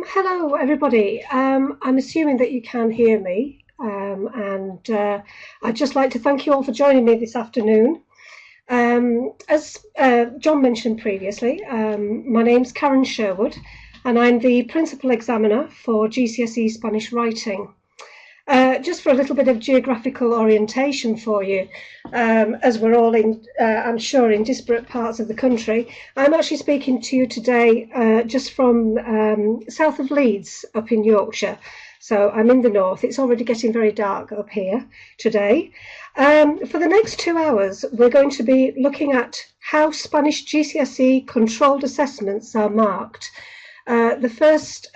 Hello, everybody. I'm assuming that you can hear me, I'd just like to thank you all for joining me this afternoon. As John mentioned previously, my name's Karen Sherwood, and I'm the Principal Examiner for GCSE Spanish Writing. Just for a little bit of geographical orientation for you, as we're all in, I'm sure, in disparate parts of the country, I'm actually speaking to you today just from south of Leeds up in Yorkshire. So I'm in the north. It's already getting very dark up here today. For the next 2 hours, we're going to be looking at how Spanish GCSE controlled assessments are marked. The first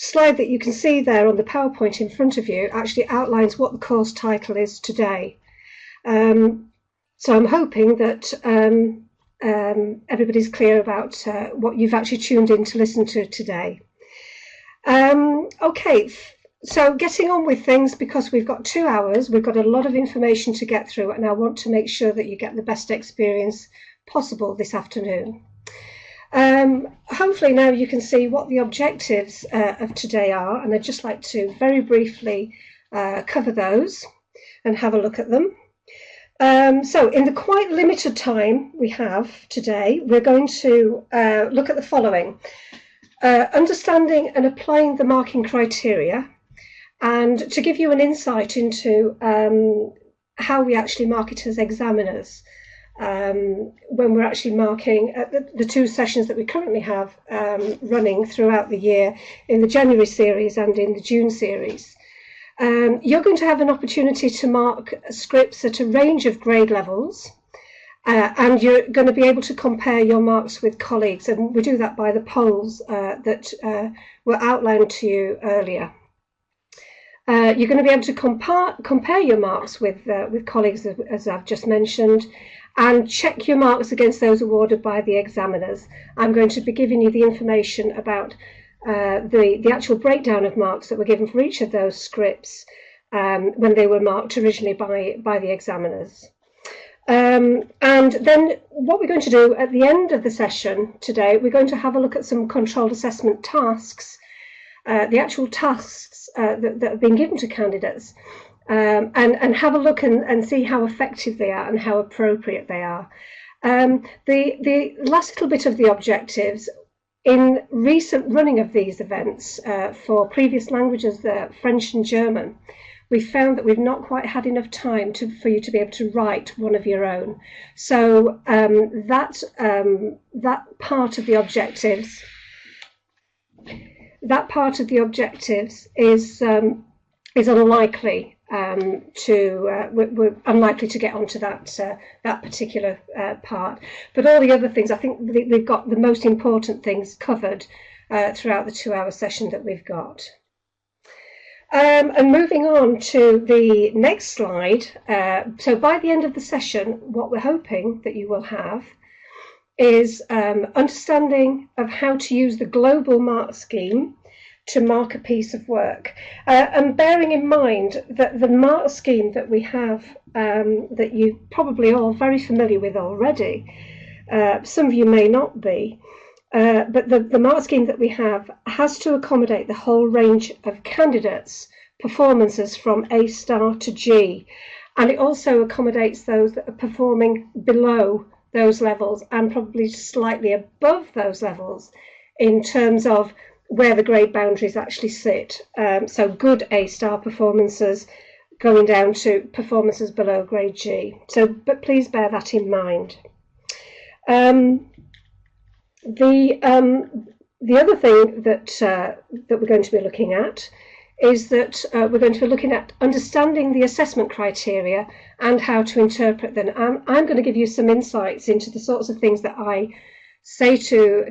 slide that you can see there on the PowerPoint in front of you actually outlines what the course title is today. So I'm hoping that everybody's clear about what you've actually tuned in to listen to today. Okay, so getting on with things, because we've got 2 hours, we've got a lot of information to get through, and I want to make sure that you get the best experience possible this afternoon. Hopefully now you can see what the objectives of today are, and I'd just like to very briefly cover those and have a look at them. So in the quite limited time we have today, we're going to look at the following: understanding and applying the marking criteria, and to give you an insight into how we actually mark it as examiners. When we're actually marking the 2 sessions that we currently have running throughout the year in the January series and in the June series. You're going to have an opportunity to mark scripts at a range of grade levels, and you're going to be able to compare your marks with colleagues, and we do that by the polls that were outlined to you earlier. You're going to be able to compare your marks with colleagues, as I've just mentioned, and check your marks against those awarded by the examiners. I'm going to be giving you the information about the actual breakdown of marks that were given for each of those scripts when they were marked originally by the examiners. And then what we're going to do at the end of the session today, we're going to have a look at some controlled assessment tasks, the actual tasks that have been given to candidates, and have a look and see how effective they are and how appropriate they are. The last little bit of the objectives, in recent running of these events for previous languages, French and German, we found that we've not quite had enough time for you to be able to write one of your own. So that part of the objectives is unlikely. We're unlikely to get onto that particular part, but all the other things, I think they've got the most important things covered throughout the 2-hour session that we've got. And moving on to the next slide, so by the end of the session, what we're hoping that you will have is understanding of how to use the global mark scheme to mark a piece of work, and bearing in mind that the mark scheme that we have, that you're probably all very familiar with already, some of you may not be, but the mark scheme that we have has to accommodate the whole range of candidates' performances from A star to G, and it also accommodates those that are performing below those levels and probably slightly above those levels in terms of where the grade boundaries actually sit. So good A star performances going down to performances below grade G. So, but please bear that in mind. The other thing that we're going to be looking at is that we're going to be looking at understanding the assessment criteria and how to interpret them. I'm going to give you some insights into the sorts of things that I say to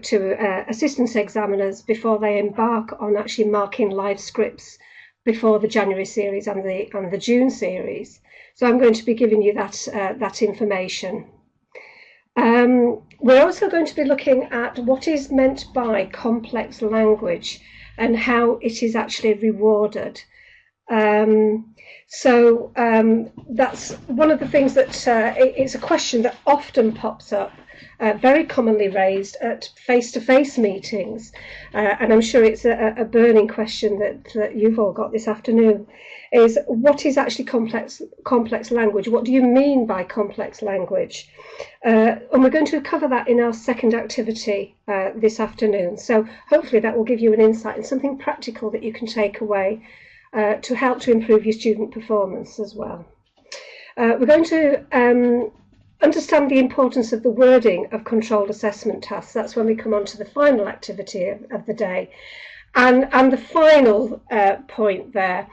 assistance examiners before they embark on actually marking live scripts before the January series and the June series. So I'm going to be giving you that information. We're also going to be looking at what is meant by complex language and how it is actually rewarded. So that's one of the things that it's a question that often pops up very commonly raised at face-to-face meetings, and I'm sure it's a burning question that you've all got this afternoon, is what is actually complex language? What do you mean by complex language? And we're going to cover that in our second activity this afternoon. So hopefully that will give you an insight and something practical that you can take away to help to improve your student performance as well. We're going to understand the importance of the wording of controlled assessment tasks. That's when we come on to the final activity of the day. And the final point there,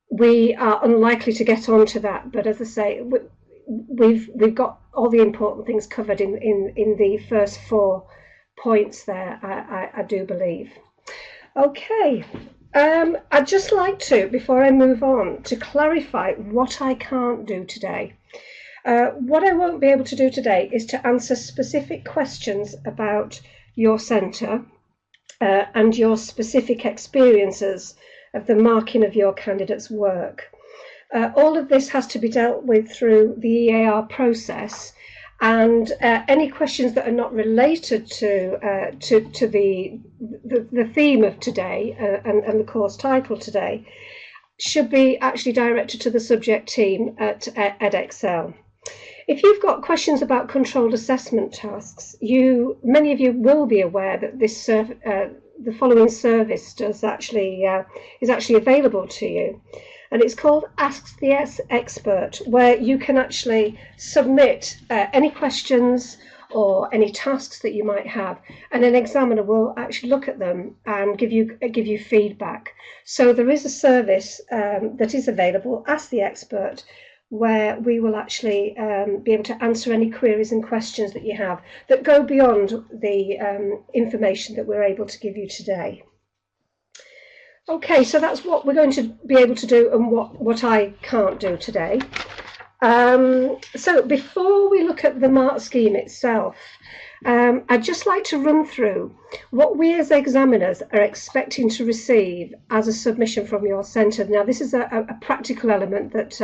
we are unlikely to get onto that, but as I say, we've got all the important things covered in the first 4 points there, I do believe. Okay. I'd just like to, before I move on, to clarify what I can't do today. What I won't be able to do today is to answer specific questions about your centre and your specific experiences of the marking of your candidate's work. All of this has to be dealt with through the EAR process, and any questions that are not related to the theme of today and the course title today should be actually directed to the subject team at Edexcel. If you've got questions about controlled assessment tasks, many of you will be aware that this the following service is actually available to you. And it's called Ask the Expert, where you can actually submit any questions or any tasks that you might have, and an examiner will actually look at them and give you feedback. So there is a service that is available, Ask the Expert, where we will actually be able to answer any queries and questions that you have that go beyond the information that we're able to give you today. Okay, so that's what we're going to be able to do and what I can't do today. So before we look at the mark scheme itself, I'd just like to run through what we as examiners are expecting to receive as a submission from your centre. Now, this is a practical element that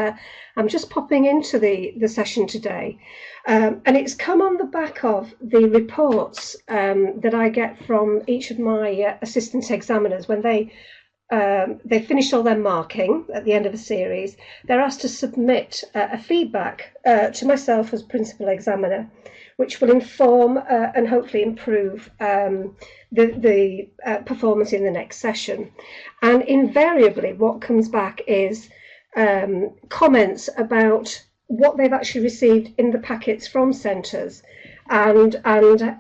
I'm just popping into the session today. And it's come on the back of the reports that I get from each of my assistant examiners when they finish all their marking at the end of a series. They're asked to submit a feedback to myself as principal examiner, which will inform and hopefully improve the performance in the next session. And invariably what comes back is comments about what they've actually received in the packets from centres and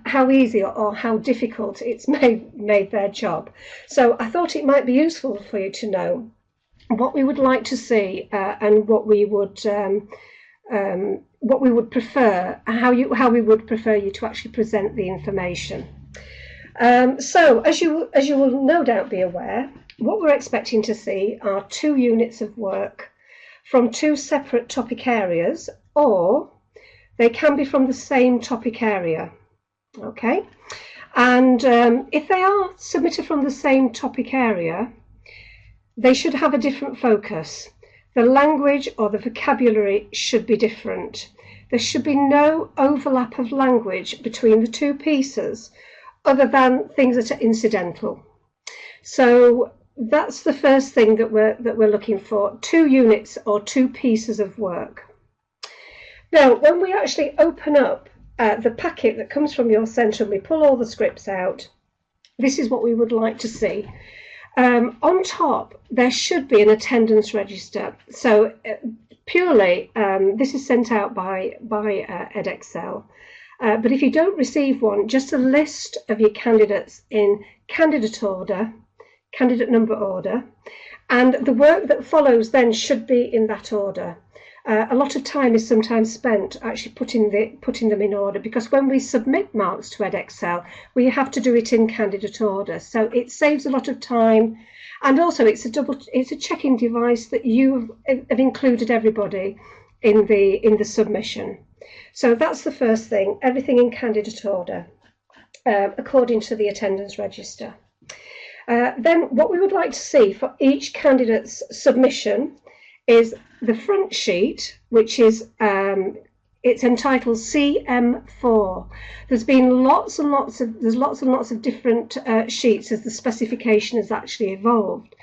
how easy or how difficult it's made their job. So I thought it might be useful for you to know what we would like to see and what we would prefer, how we would prefer you to actually present the information. So as you will no doubt be aware, what we're expecting to see are 2 units of work from 2 separate topic areas, or they can be from the same topic area. Okay, and if they are submitted from the same topic area, they should have a different focus. The language or the vocabulary should be different. There should be no overlap of language between the 2 pieces other than things that are incidental. So that's the first thing that we're looking for, 2 units or 2 pieces of work. Now, when we actually open up the packet that comes from your centre and we pull all the scripts out, this is what we would like to see. On top, there should be an attendance register. So purely, this is sent out by Edexcel. But if you don't receive one, just a list of your candidates in candidate order, candidate number order, and the work that follows then should be in that order. A lot of time is sometimes spent actually putting them in order, because when we submit marks to Edexcel, we have to do it in candidate order. So it saves a lot of time, and also it's a checking device that you have included everybody in the submission. So that's the first thing, everything in candidate order, according to the attendance register. Then what we would like to see for each candidate's submission is the front sheet, which is it's entitled CM4. There's been lots and lots of different sheets as the specification has actually evolved.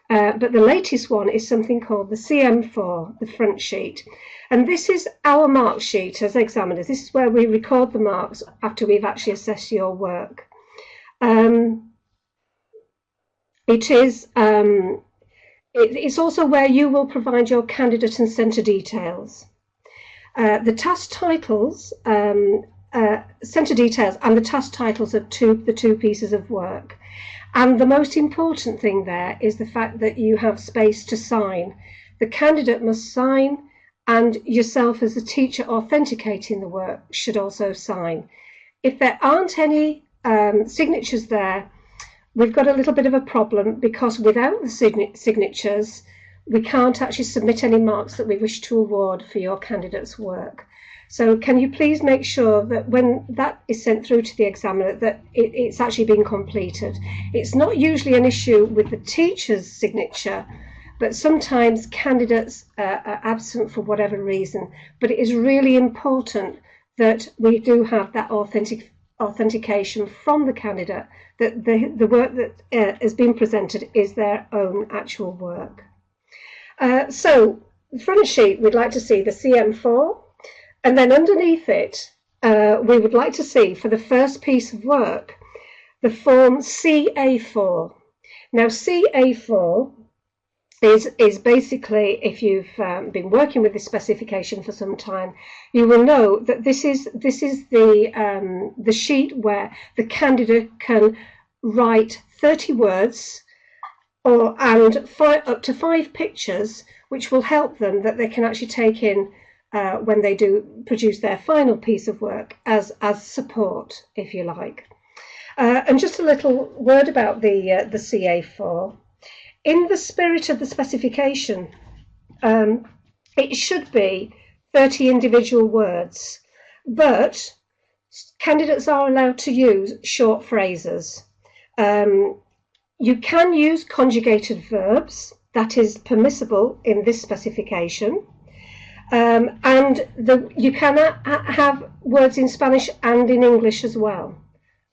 But the latest one is something called the CM4, the front sheet. And this is our mark sheet as examiners. This is where we record the marks after we've actually assessed your work. It's also where you will provide your candidate and centre details. The task titles, centre details and the task titles of the two pieces of work. And the most important thing there is the fact that you have space to sign. The candidate must sign, and yourself as the teacher authenticating the work should also sign. If there aren't any signatures there, we've got a little bit of a problem, because without the signatures, we can't actually submit any marks that we wish to award for your candidate's work. So can you please make sure that when that is sent through to the examiner that it's actually been completed? It's not usually an issue with the teacher's signature, but sometimes candidates are absent for whatever reason. But it is really important that we do have that authentication from the candidate that the work that has been presented is their own actual work. So the front sheet, we'd like to see the CM4, and then underneath it, we would like to see for the first piece of work, the form CA4. Now CA4 is basically, if you've been working with this specification for some time, you will know that this is the sheet where the candidate can write 30 words and up to 5 pictures, which will help them that they can actually take in when they do produce their final piece of work as support, if you like. And just a little word about the CA4. In the spirit of the specification, it should be 30 individual words, but candidates are allowed to use short phrases. You can use conjugated verbs, that is permissible in this specification. And you can have words in Spanish and in English as well.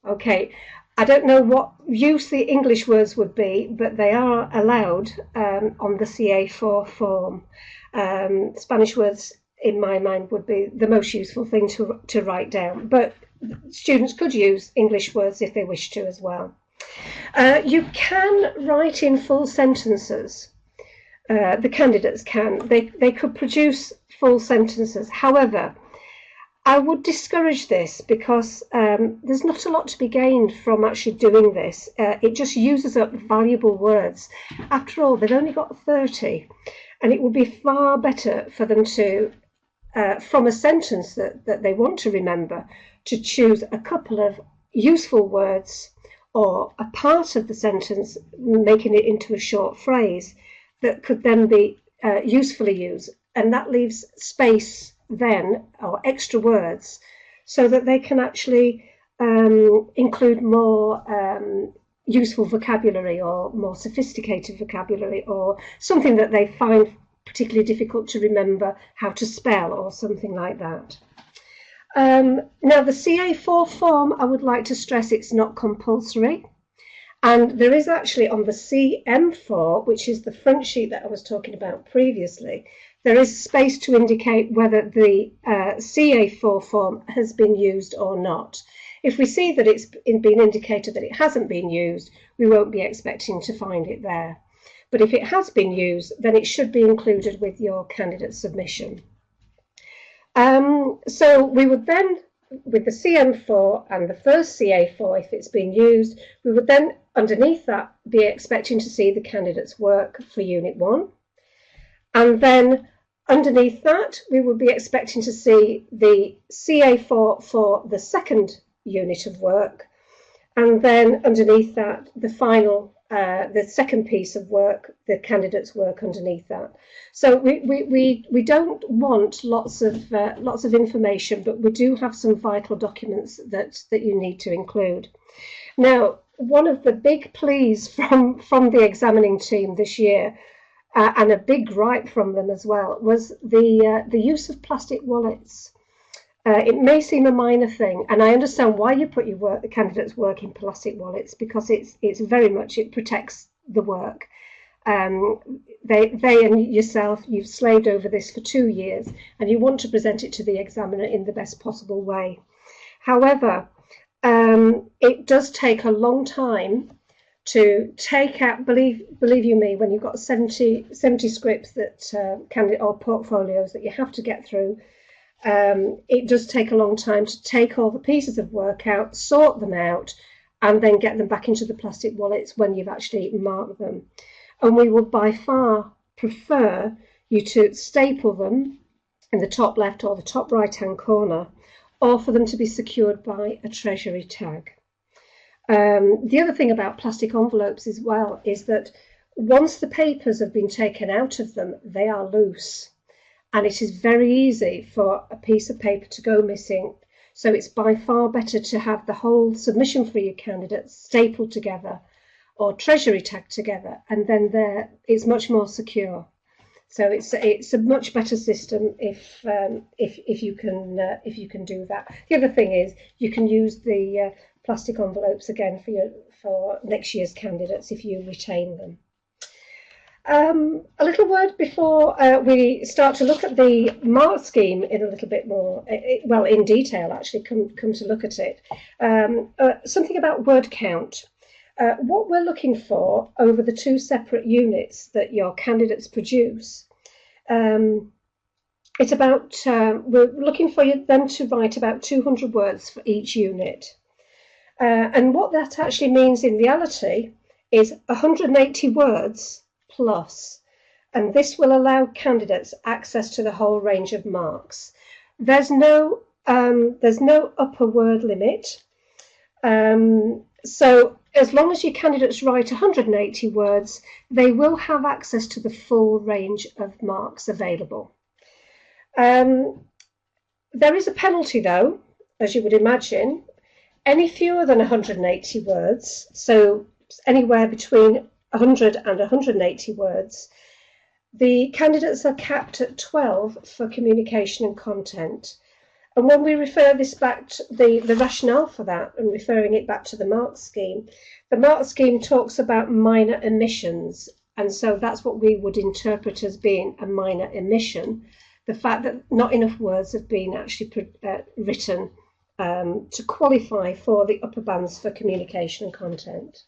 Okay, I don't know what use the English words would be, but they are allowed on the CA4 form. Spanish words, in my mind, would be the most useful thing to write down, but students could use English words if they wish to as well. You can write in full sentences. The candidates can. They could produce full sentences. However, I would discourage this because there's not a lot to be gained from actually doing this. It just uses up valuable words. After all, they've only got 30, and it would be far better for them to, from a sentence that they want to remember, to choose a couple of useful words or a part of the sentence, making it into a short phrase that could then be usefully used. And that leaves space then, or extra words, so that they can actually include more useful vocabulary or more sophisticated vocabulary, or something that they find particularly difficult to remember how to spell or something like that. Now the CA4 form, I would like to stress it's not compulsory. And there is actually on the CM4, which is the front sheet that I was talking about previously, there is space to indicate whether the CA4 form has been used or not. If we see that it's been indicated that it hasn't been used, we won't be expecting to find it there. But if it has been used, then it should be included with your candidate submission. So we would then, with the CM4 and the first CA4, if it's been used, we would then, underneath that, be expecting to see the candidate's work for Unit 1. And then underneath that, we would be expecting to see the CA4 for the second unit of work. And then underneath that, the final, the second piece of work, the candidate's work underneath that. So we don't want lots of information, but we do have some vital documents that you need to include. Now, one of the big pleas from the examining team this year, and a big gripe from them as well, was the use of plastic wallets. It may seem a minor thing, and I understand why you put your candidates' work in plastic wallets, because it's very much, it protects the work. They and yourself, you've slaved over this for 2 years, and you want to present it to the examiner in the best possible way. However, it does take a long time to take out, believe you me, when you've got 70 scripts that candidate or portfolios that you have to get through, it does take a long time to take all the pieces of work out, sort them out, and then get them back into the plastic wallets when you've actually marked them. And we would by far prefer you to staple them in the top left or the top right hand corner, or for them to be secured by a treasury tag. The other thing about plastic envelopes as well is that once the papers have been taken out of them, they are loose, and it is very easy for a piece of paper to go missing. So it's by far better to have the whole submission for your candidates stapled together or treasury tagged together, and then there it's much more secure. So it's a much better system if you can do that. The other thing is you can use the plastic envelopes again for next year's candidates if you retain them. A little word before we start to look at the mark scheme in a little bit more, well, in detail actually, come to look at it. Something about word count. What we're looking for over the 2 separate units that your candidates produce, it's about, we're looking for them to write about 200 words for each unit. And what that actually means in reality is 180 words plus, and this will allow candidates access to the whole range of marks. There's no upper word limit, so as long as your candidates write 180 words, they will have access to the full range of marks available. There is a penalty though, as you would imagine. Any fewer than 180 words, so anywhere between 100 and 180 words, the candidates are capped at 12 for communication and content. And when we refer this back to the rationale for that, and referring it back to the mark scheme talks about minor omissions, and so that's what we would interpret as being a minor omission, the fact that not enough words have been actually written to qualify for the upper bands for communication and content.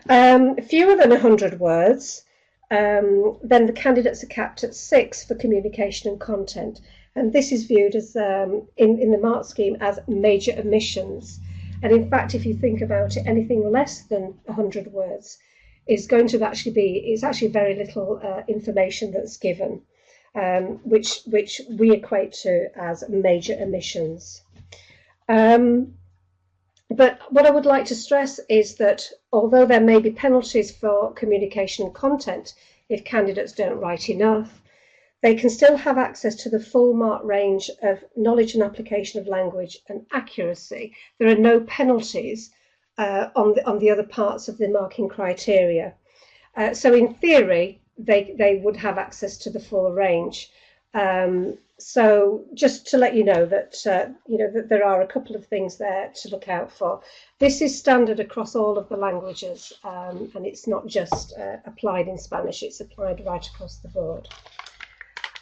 Fewer than 100 words, then the candidates are capped at 6 for communication and content, and this is viewed as in the mark scheme as major omissions. And in fact, if you think about it, anything less than 100 words is going to actually be, it's actually very little information that's given, which we equate to as major omissions. But what I would like to stress is that although there may be penalties for communication and content if candidates don't write enough, they can still have access to the full mark range of knowledge and application of language and accuracy. There are no penalties on the other parts of the marking criteria. So in theory, they would have access to the full range. So just to let you know that that there are a couple of things there to look out for. This is standard across all of the languages, and it's not just applied in Spanish, it's applied right across the board.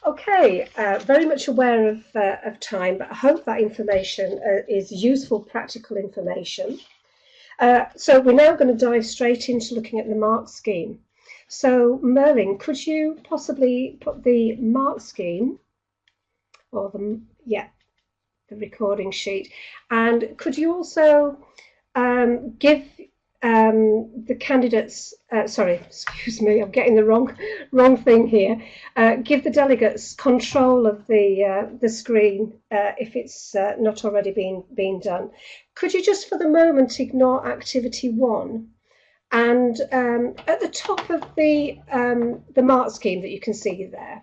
Okay, very much aware of time, but I hope that information is useful, practical information. So we're now going to dive straight into looking at the mark scheme. So Merlin, could you possibly put the mark scheme, or the recording sheet, and could you also give the candidates, sorry, excuse me, I'm getting the wrong thing here. Give the delegates control of the screen if it's not already been done. Could you just for the moment ignore activity 1, and at the top of the mark scheme that you can see there,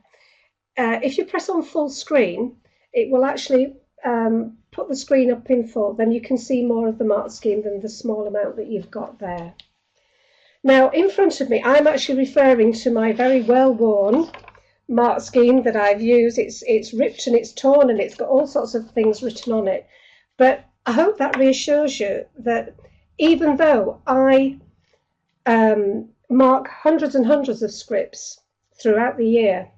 if you press on full screen, it will actually put the screen up in full. Then you can see more of the mark scheme than the small amount that you've got there. Now, in front of me, I'm actually referring to my very well-worn mark scheme that I've used. It's ripped and it's torn and it's got all sorts of things written on it. But I hope that reassures you that even though I mark hundreds and hundreds of scripts throughout the year,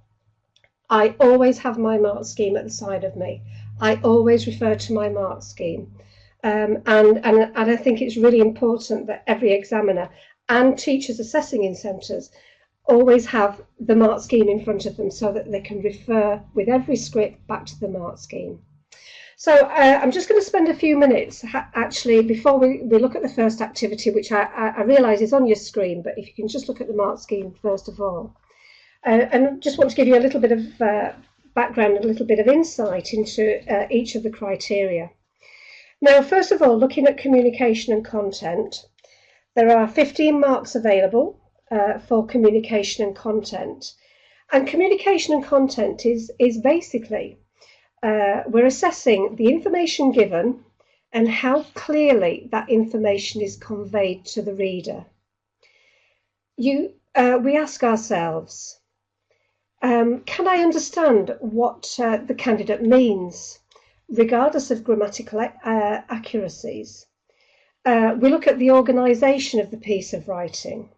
I always have my mark scheme at the side of me. I always refer to my mark scheme. And I think it's really important that every examiner and teachers assessing in centres always have the mark scheme in front of them so that they can refer with every script back to the mark scheme. So I'm just going to spend a few minutes actually before we look at the first activity, which I realise is on your screen, but if you can just look at the mark scheme first of all. And I just want to give you a little bit of background and a little bit of insight into each of the criteria. Now, first of all, looking at communication and content, there are 15 marks available for communication and content. And communication and content is basically, we're assessing the information given and how clearly that information is conveyed to the reader. We ask ourselves, can I understand what the candidate means, regardless of grammatical accuracies? We look at the organisation of the piece of writing.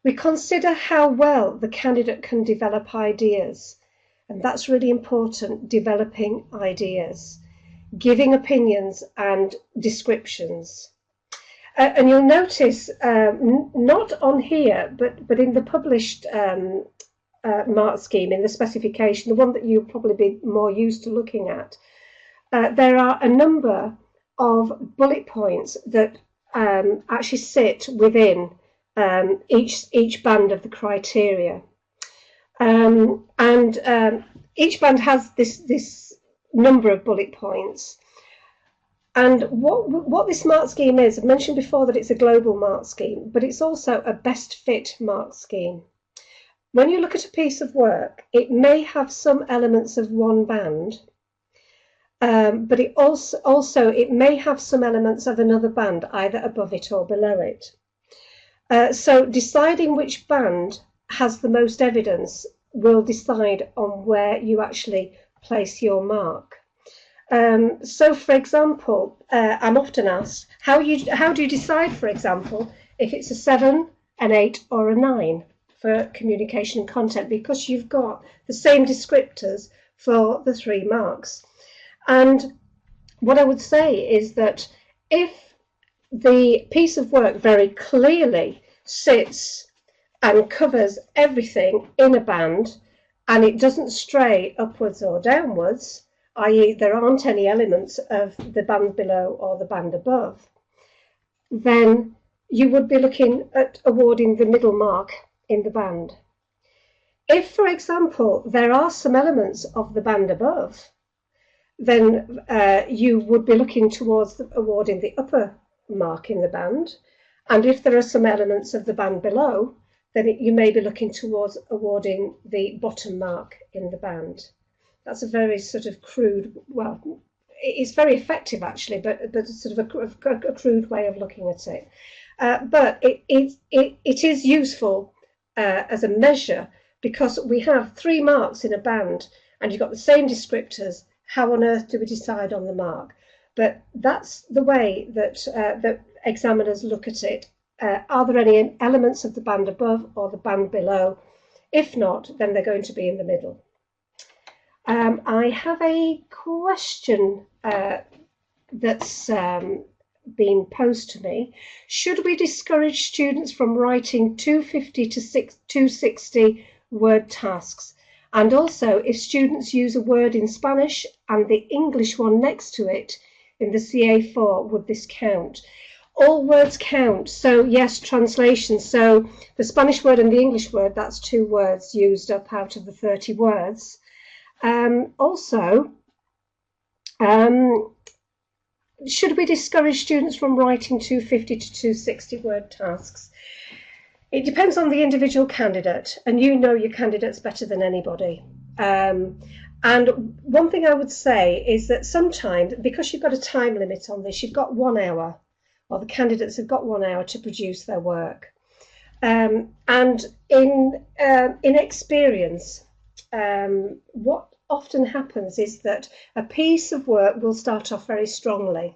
We consider how well the candidate can develop ideas, and that's really important, developing ideas, giving opinions and descriptions. And you'll notice, not on here, but in the published mark scheme, in the specification, the one that you'll probably be more used to looking at, there are a number of bullet points that actually sit within each band of the criteria. Each band has this number of bullet points. And what this mark scheme is, I've mentioned before that it's a global mark scheme, but it's also a best fit mark scheme. When you look at a piece of work, it may have some elements of one band, but it also it may have some elements of another band, either above it or below it. So deciding which band has the most evidence will decide on where you actually place your mark. So, for example, I'm often asked, how do you decide, for example, if it's a 7, an 8 or a 9 for communication and content, because you've got the same descriptors for the 3 marks. And what I would say is that if the piece of work very clearly sits and covers everything in a band and it doesn't stray upwards or downwards, i.e. there aren't any elements of the band below or the band above, then you would be looking at awarding the middle mark in the band. If, for example, there are some elements of the band above, then you would be looking towards awarding the upper mark in the band. And if there are some elements of the band below, then you may be looking towards awarding the bottom mark in the band. That's a very sort of crude, well, it's very effective actually, but sort of a crude way of looking at it. But it is useful as a measure, because we have 3 marks in a band and you've got the same descriptors. How on earth do we decide on the mark? But that's the way that that examiners look at it. Are there any elements of the band above or the band below? If not, then they're going to be in the middle. I have a question that's been posed to me. Should we discourage students from writing 250 to 260 word tasks? And also, if students use a word in Spanish and the English one next to it in the CA4, would this count? All words count. So yes, translation. So the Spanish word and the English word, that's 2 words used up out of the 30 words. Should we discourage students from writing 250 to 260 word tasks? It depends on the individual candidate, and you know your candidates better than anybody. And one thing I would say is that sometimes, because you've got a time limit on this, you've got 1 hour, or the candidates have got 1 hour to produce their work. And in experience, what often happens is that a piece of work will start off very strongly,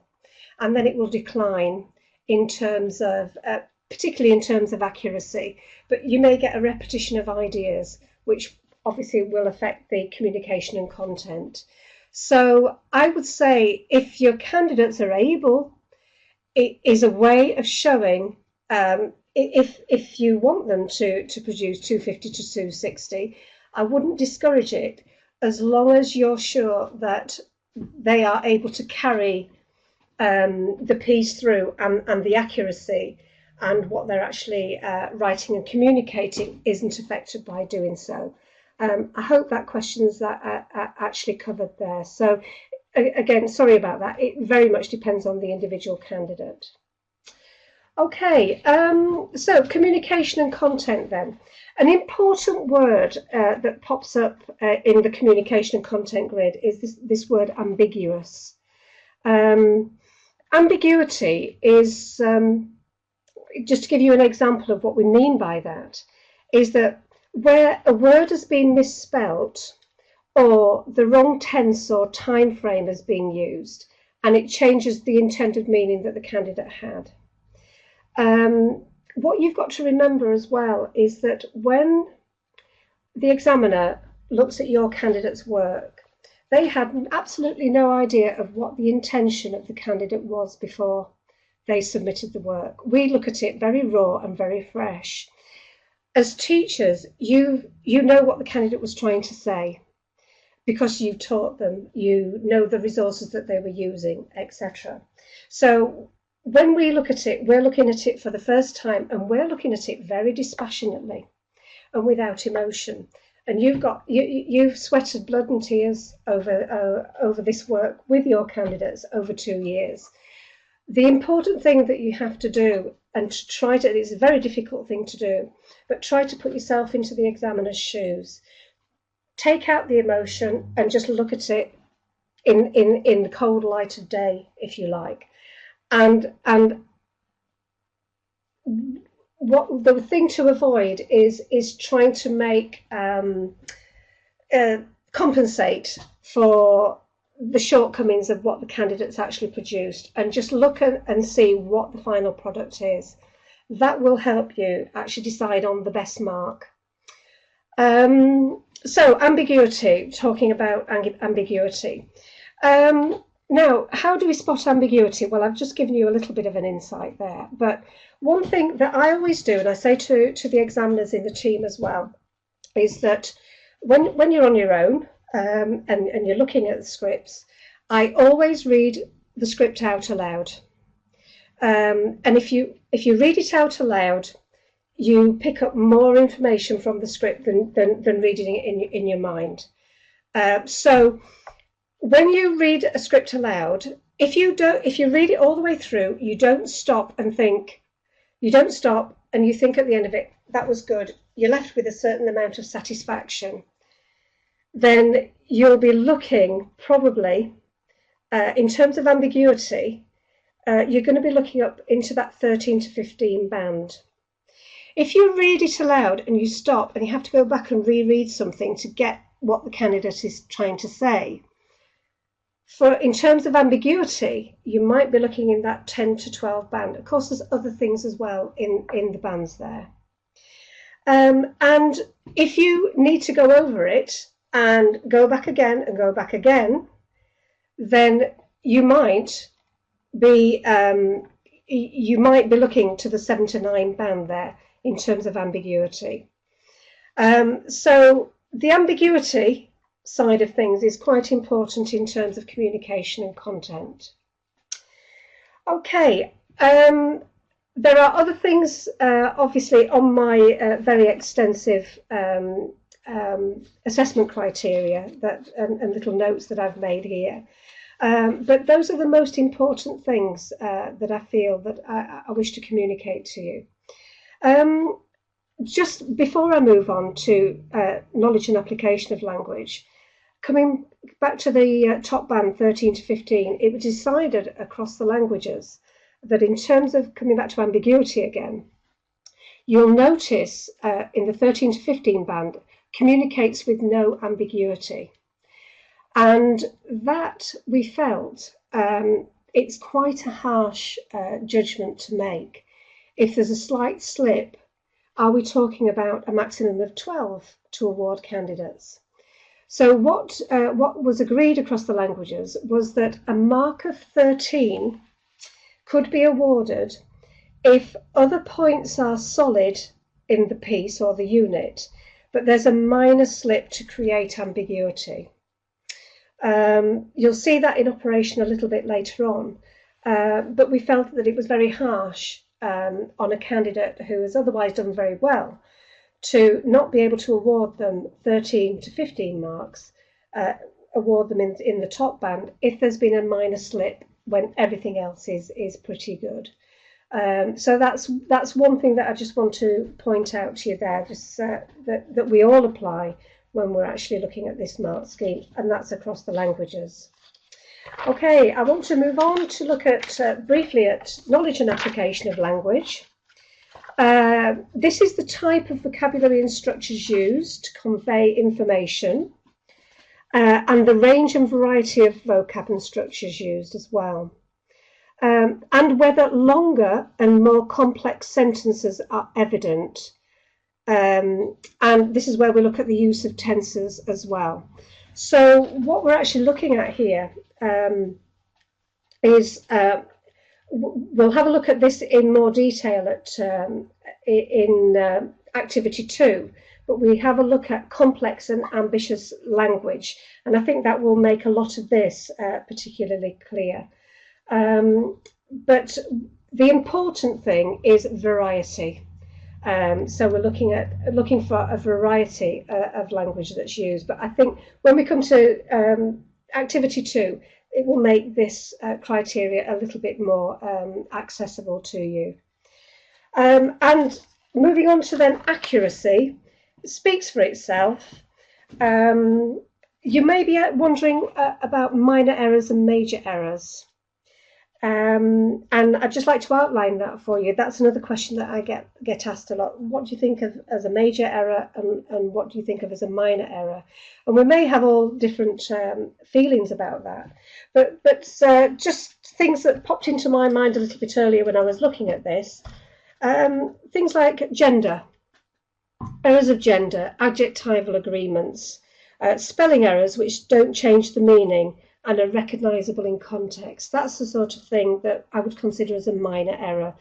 and then it will decline in terms of, particularly in terms of accuracy, but you may get a repetition of ideas, which obviously will affect the communication and content. So I would say if your candidates are able, it is a way of showing, if you want them to produce 250 to 260, I wouldn't discourage it as long as you're sure that they are able to carry the piece through, and the accuracy and what they're actually writing and communicating isn't affected by doing so. I hope that question's actually covered there. So again, sorry about that. It very much depends on the individual candidate. Okay, so communication and content then. An important word that pops up in the communication and content grid is this word ambiguous. Ambiguity is, just to give you an example of what we mean by that, is that where a word has been misspelt or the wrong tense or time frame has been used and it changes the intended meaning that the candidate had. What you've got to remember as well is that when the examiner looks at your candidate's work, they had absolutely no idea of what the intention of the candidate was before they submitted the work. We look at it very raw and very fresh. As teachers, you know what the candidate was trying to say because you taught them, you know the resources that they were using, etc. So when we look at it, we're looking at it for the first time, and we're looking at it very dispassionately and without emotion. And you've sweated blood and tears over this work with your candidates over 2 years. The important thing that you have to do, and to try to, it's a very difficult thing to do, but try to put yourself into the examiner's shoes. Take out the emotion and just look at it in the cold light of day, if you like. And what the thing to avoid is trying to make compensate for the shortcomings of what the candidates actually produced, and just look and see what the final product is. That will help you actually decide on the best mark. So ambiguity, talking about ambiguity. Now, how do we spot ambiguity? Well, I've just given you a little bit of an insight there, but one thing that I always do, and I say to the examiners in the team as well, is that when you're on your own and you're looking at the scripts, I always read the script out aloud. And if you read it out aloud, you pick up more information from the script than reading it in your mind. So when you read a script aloud, if you read it all the way through, you don't stop and think, you don't stop and you think at the end of it, that was good, you're left with a certain amount of satisfaction, then you'll be looking probably, in terms of ambiguity, you're going to be looking up into that 13 to 15 band. If you read it aloud and you stop and you have to go back and reread something to get what the candidate is trying to say, in terms of ambiguity, you might be looking in that 10 to 12 band. Of course, there's other things as well in the bands there. And if you need to go over it and go back again and go back again, then you might be looking to the 7 to 9 band there in terms of ambiguity. So the ambiguity side of things is quite important in terms of communication and content. Okay, there are other things obviously on my very extensive assessment criteria and little notes that I've made here. But those are the most important things that I feel that I wish to communicate to you. Just before I move on to knowledge and application of language, coming back to the top band 13 to 15, it was decided across the languages that in terms of coming back to ambiguity again, you'll notice in the 13 to 15 band, communicates with no ambiguity. And that, we felt, it's quite a harsh judgment to make. If there's a slight slip, are we talking about a maximum of 12 to award candidates? So what was agreed across the languages was that a mark of 13 could be awarded if other points are solid in the piece or the unit, but there's a minor slip to create ambiguity. You'll see that in operation a little bit later on, but we felt that it was very harsh on a candidate who has otherwise done very well to not be able to award them 13 to 15 marks, award them in the top band if there's been a minor slip when everything else is pretty good. So that's one thing that I just want to point out to you there, just that we all apply when we're actually looking at this mark scheme, and that's across the languages. Okay, I want to move on to look at briefly at knowledge and application of language. This is the type of vocabulary and structures used to convey information, and the range and variety of vocab and structures used as well. And whether longer and more complex sentences are evident. And this is where we look at the use of tenses as well. So what we're actually looking at here is, we'll have a look at this in more detail in activity 2, but we have a look at complex and ambitious language, and I think that will make a lot of this particularly clear. But the important thing is variety. So we're looking for a variety of language that's used. But I think when we come to activity 2, it will make this criteria a little bit more accessible to you. And moving on to then accuracy, it speaks for itself. You may be wondering about minor errors and major errors. And I'd just like to outline that for you. That's another question that I get asked a lot. What do you think of as a major error, and what do you think of as a minor error? And we may have all different feelings about that. But just things that popped into my mind a little bit earlier when I was looking at this. Things like gender, errors of gender, adjectival agreements, spelling errors which don't change the meaning and are recognisable in context. That's the sort of thing that I would consider as a minor error.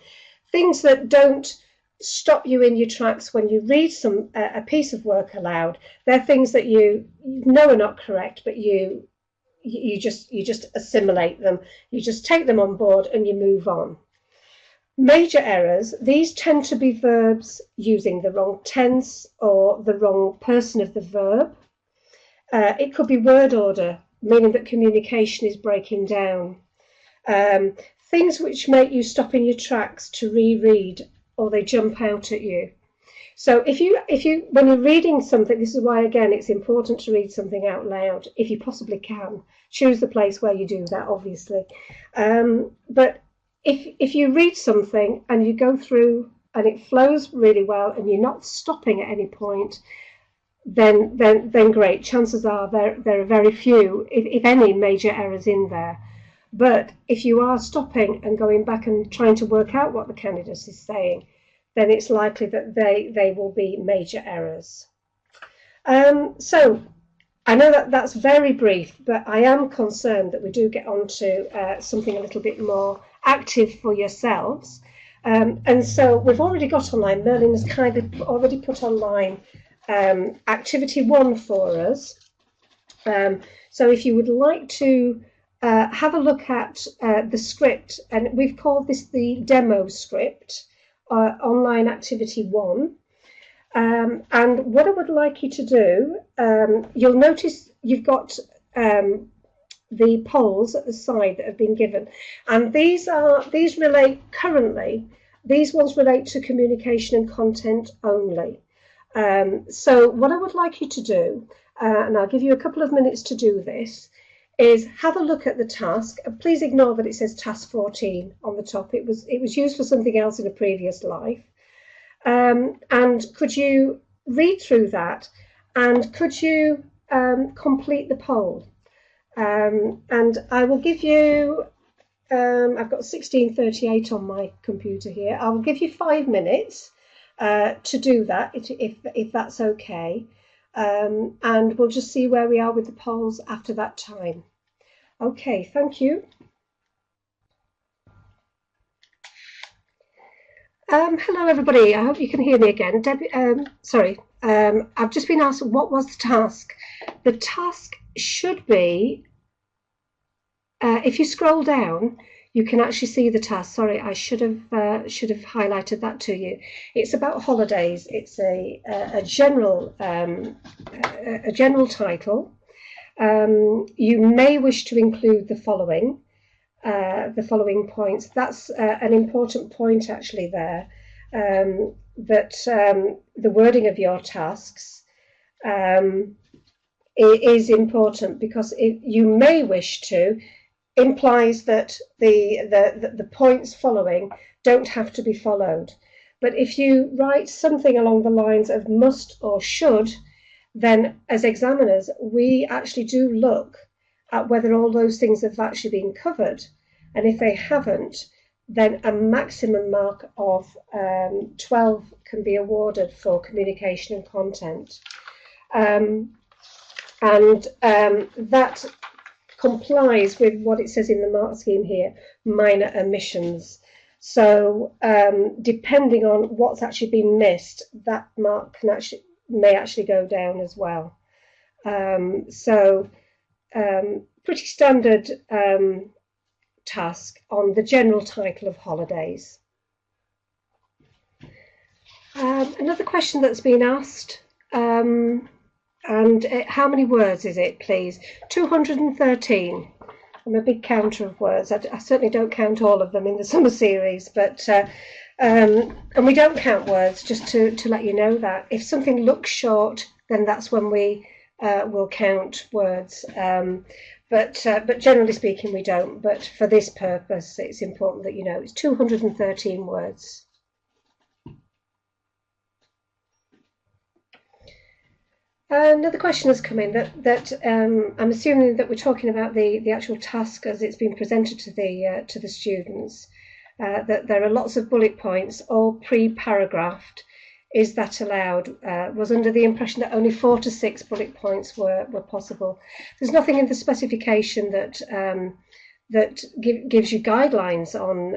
Things that don't stop you in your tracks when you read a piece of work aloud. They're things that you know are not correct, but you just assimilate them. You just take them on board and you move on. Major errors, these tend to be verbs using the wrong tense or the wrong person of the verb. It could be word order, meaning that communication is breaking down. Things which make you stop in your tracks to reread, or they jump out at you. So when you're reading something, this is why again it's important to read something out loud if you possibly can. Choose the place where you do that, obviously. But if you read something and you go through and it flows really well and you're not stopping at any point, then great. Chances are there are very few, if any, major errors in there. But if you are stopping and going back and trying to work out what the candidate is saying, then it's likely that they will be major errors. So I know that's very brief, but I am concerned that we do get on to something a little bit more active for yourselves. And so we've already got online, Merlin has kind of already put online activity 1 for us. So if you would like to have a look at the script, and we've called this the demo script, online activity 1. And what I would like you to do, you'll notice you've got the polls at the side that have been given, and these relate currently. These ones relate to communication and content only. So what I would like you to do, and I'll give you a couple of minutes to do this, is have a look at the task. Please ignore that it says task 14 on the top. It was used for something else in a previous life. And could you read through that and could you complete the poll? And I will give you, I've got 16:38 on my computer here. I will give you 5 minutes to do that, if that's okay. And we'll just see where we are with the polls after that time. Okay, thank you. Hello, everybody. I hope you can hear me again. Debbie, sorry, I've just been asked what was the task. The task should be, if you scroll down, you can actually see the task. Sorry, I should have highlighted that to you. It's about holidays. It's a general title. You may wish to include the following points. That's an important point actually there, that the wording of your tasks is important, because you may wish to implies that the points following don't have to be followed. But if you write something along the lines of must or should, then as examiners, we actually do look at whether all those things have actually been covered. And if they haven't, then a maximum mark of 12 can be awarded for communication and content. That complies with what it says in the mark scheme here, minor omissions. So depending on what's actually been missed, that mark may actually go down as well. Pretty standard task on the general title of holidays. Another question that's been asked, and how many words is it, please? 213. I'm a big counter of words. I certainly don't count all of them in the summer series, but and we don't count words, just to let you know that. If something looks short, then that's when we will count words. But generally speaking, we don't. But for this purpose, it's important that you know it's 213 words. Another question has come in that I'm assuming that we're talking about the actual task as it's been presented to the students. That there are lots of bullet points, all pre-paragraphed. Is that allowed? Was under the impression that only 4 to 6 bullet points were possible. There's nothing in the specification that gives you guidelines on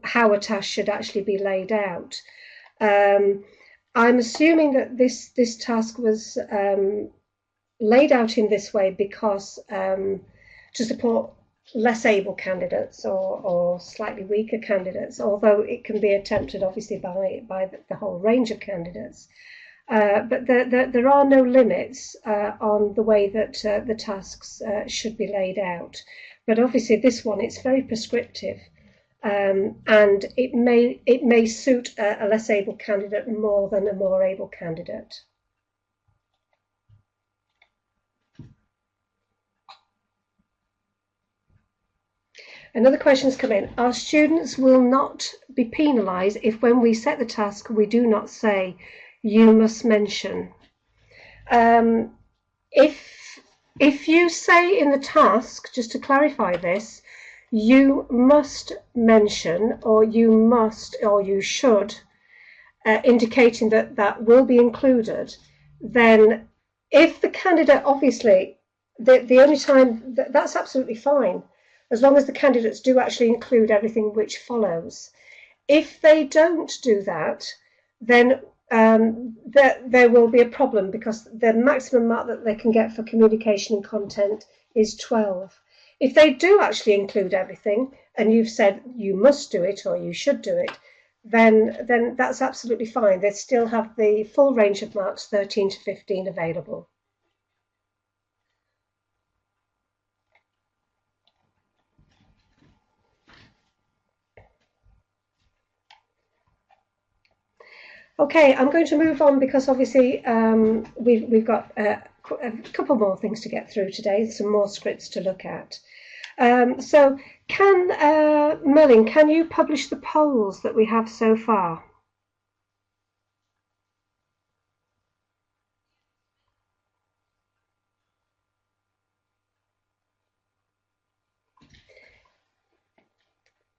how a task should actually be laid out. I'm assuming that this task was laid out in this way because to support less able candidates or slightly weaker candidates, although it can be attempted obviously by the whole range of candidates. But there are no limits on the way that the tasks should be laid out. But obviously this one, it's very prescriptive. And it may suit a less able candidate more than a more able candidate. Another question has come in. Our students will not be penalised if when we set the task we do not say you must mention. If you say in the task, just to clarify this, you must mention, or you must, or you should, indicating that will be included, then if the candidate, obviously, the only time, that's absolutely fine, as long as the candidates do actually include everything which follows. If they don't do that, then there will be a problem, because the maximum mark that they can get for communication and content is 12. If they do actually include everything, and you've said you must do it or you should do it, then that's absolutely fine. They still have the full range of marks, 13 to 15, available. Okay, I'm going to move on because obviously we've got a couple more things to get through today, some more scripts to look at. So Merlin, can you publish the polls that we have so far?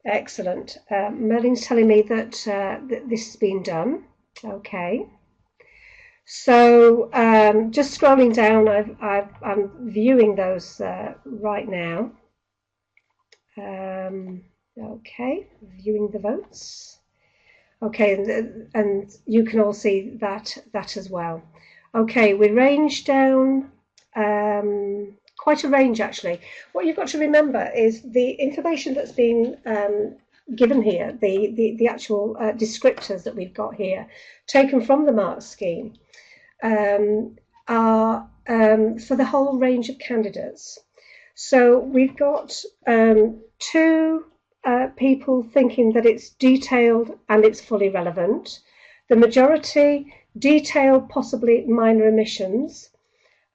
Excellent. Merlin's telling me that, this has been done. Okay. So just scrolling down, I'm viewing those right now. Okay, viewing the votes. Okay, and you can all see that as well. Okay, we range down quite a range actually. What you've got to remember is the information that's been given here, the actual descriptors that we've got here, taken from the mark scheme, are for the whole range of candidates. So we've got two people thinking that it's detailed and it's fully relevant. The majority, detailed, possibly minor omissions,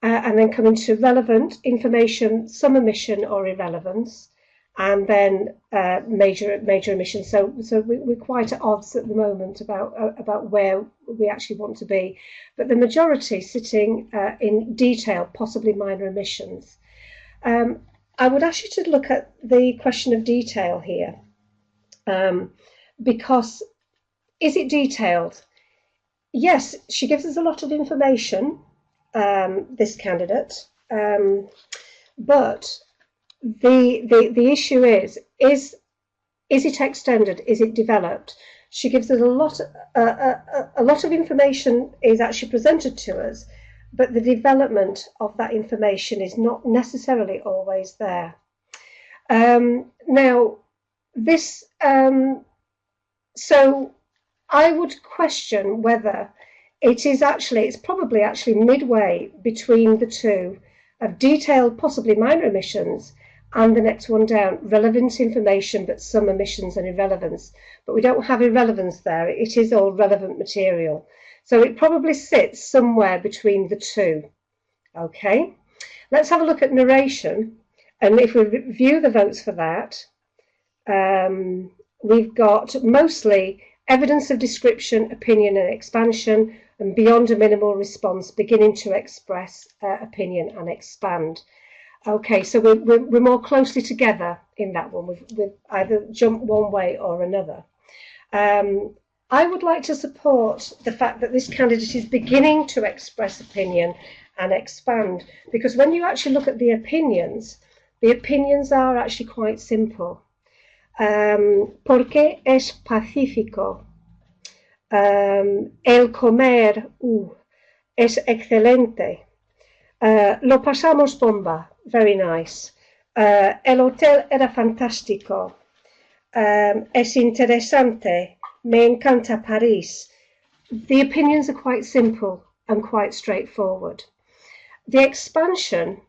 and then coming to relevant information, some omission or irrelevance, and then major omissions. So we're quite at odds at the moment about where we actually want to be. But the majority sitting in detail, possibly minor omissions. I would ask you to look at the question of detail here, because is it detailed? Yes, she gives us a lot of information, this candidate, but the issue is it extended? Is it developed? She gives us a lot of information is actually presented to us, but the development of that information is not necessarily always there. Now, this, so I would question whether it's probably actually midway between the two of detailed, possibly minor omissions, and the next one down, relevant information, but some omissions and irrelevance. But we don't have irrelevance there. It is all relevant material. So it probably sits somewhere between the two. Okay, let's have a look at narration. And if we view the votes for that, we've got mostly evidence of description, opinion and expansion, and beyond a minimal response, beginning to express opinion and expand. Okay, so we're more closely together in that one. We've either jumped one way or another. I would like to support the fact that this candidate is beginning to express opinion and expand, because when you actually look at the opinions are actually quite simple. Porque es pacífico. El comer es excelente. Lo pasamos bomba. Very nice. El hotel era fantástico. Es interesante. Me encanta París. The opinions are quite simple and quite straightforward. The expansion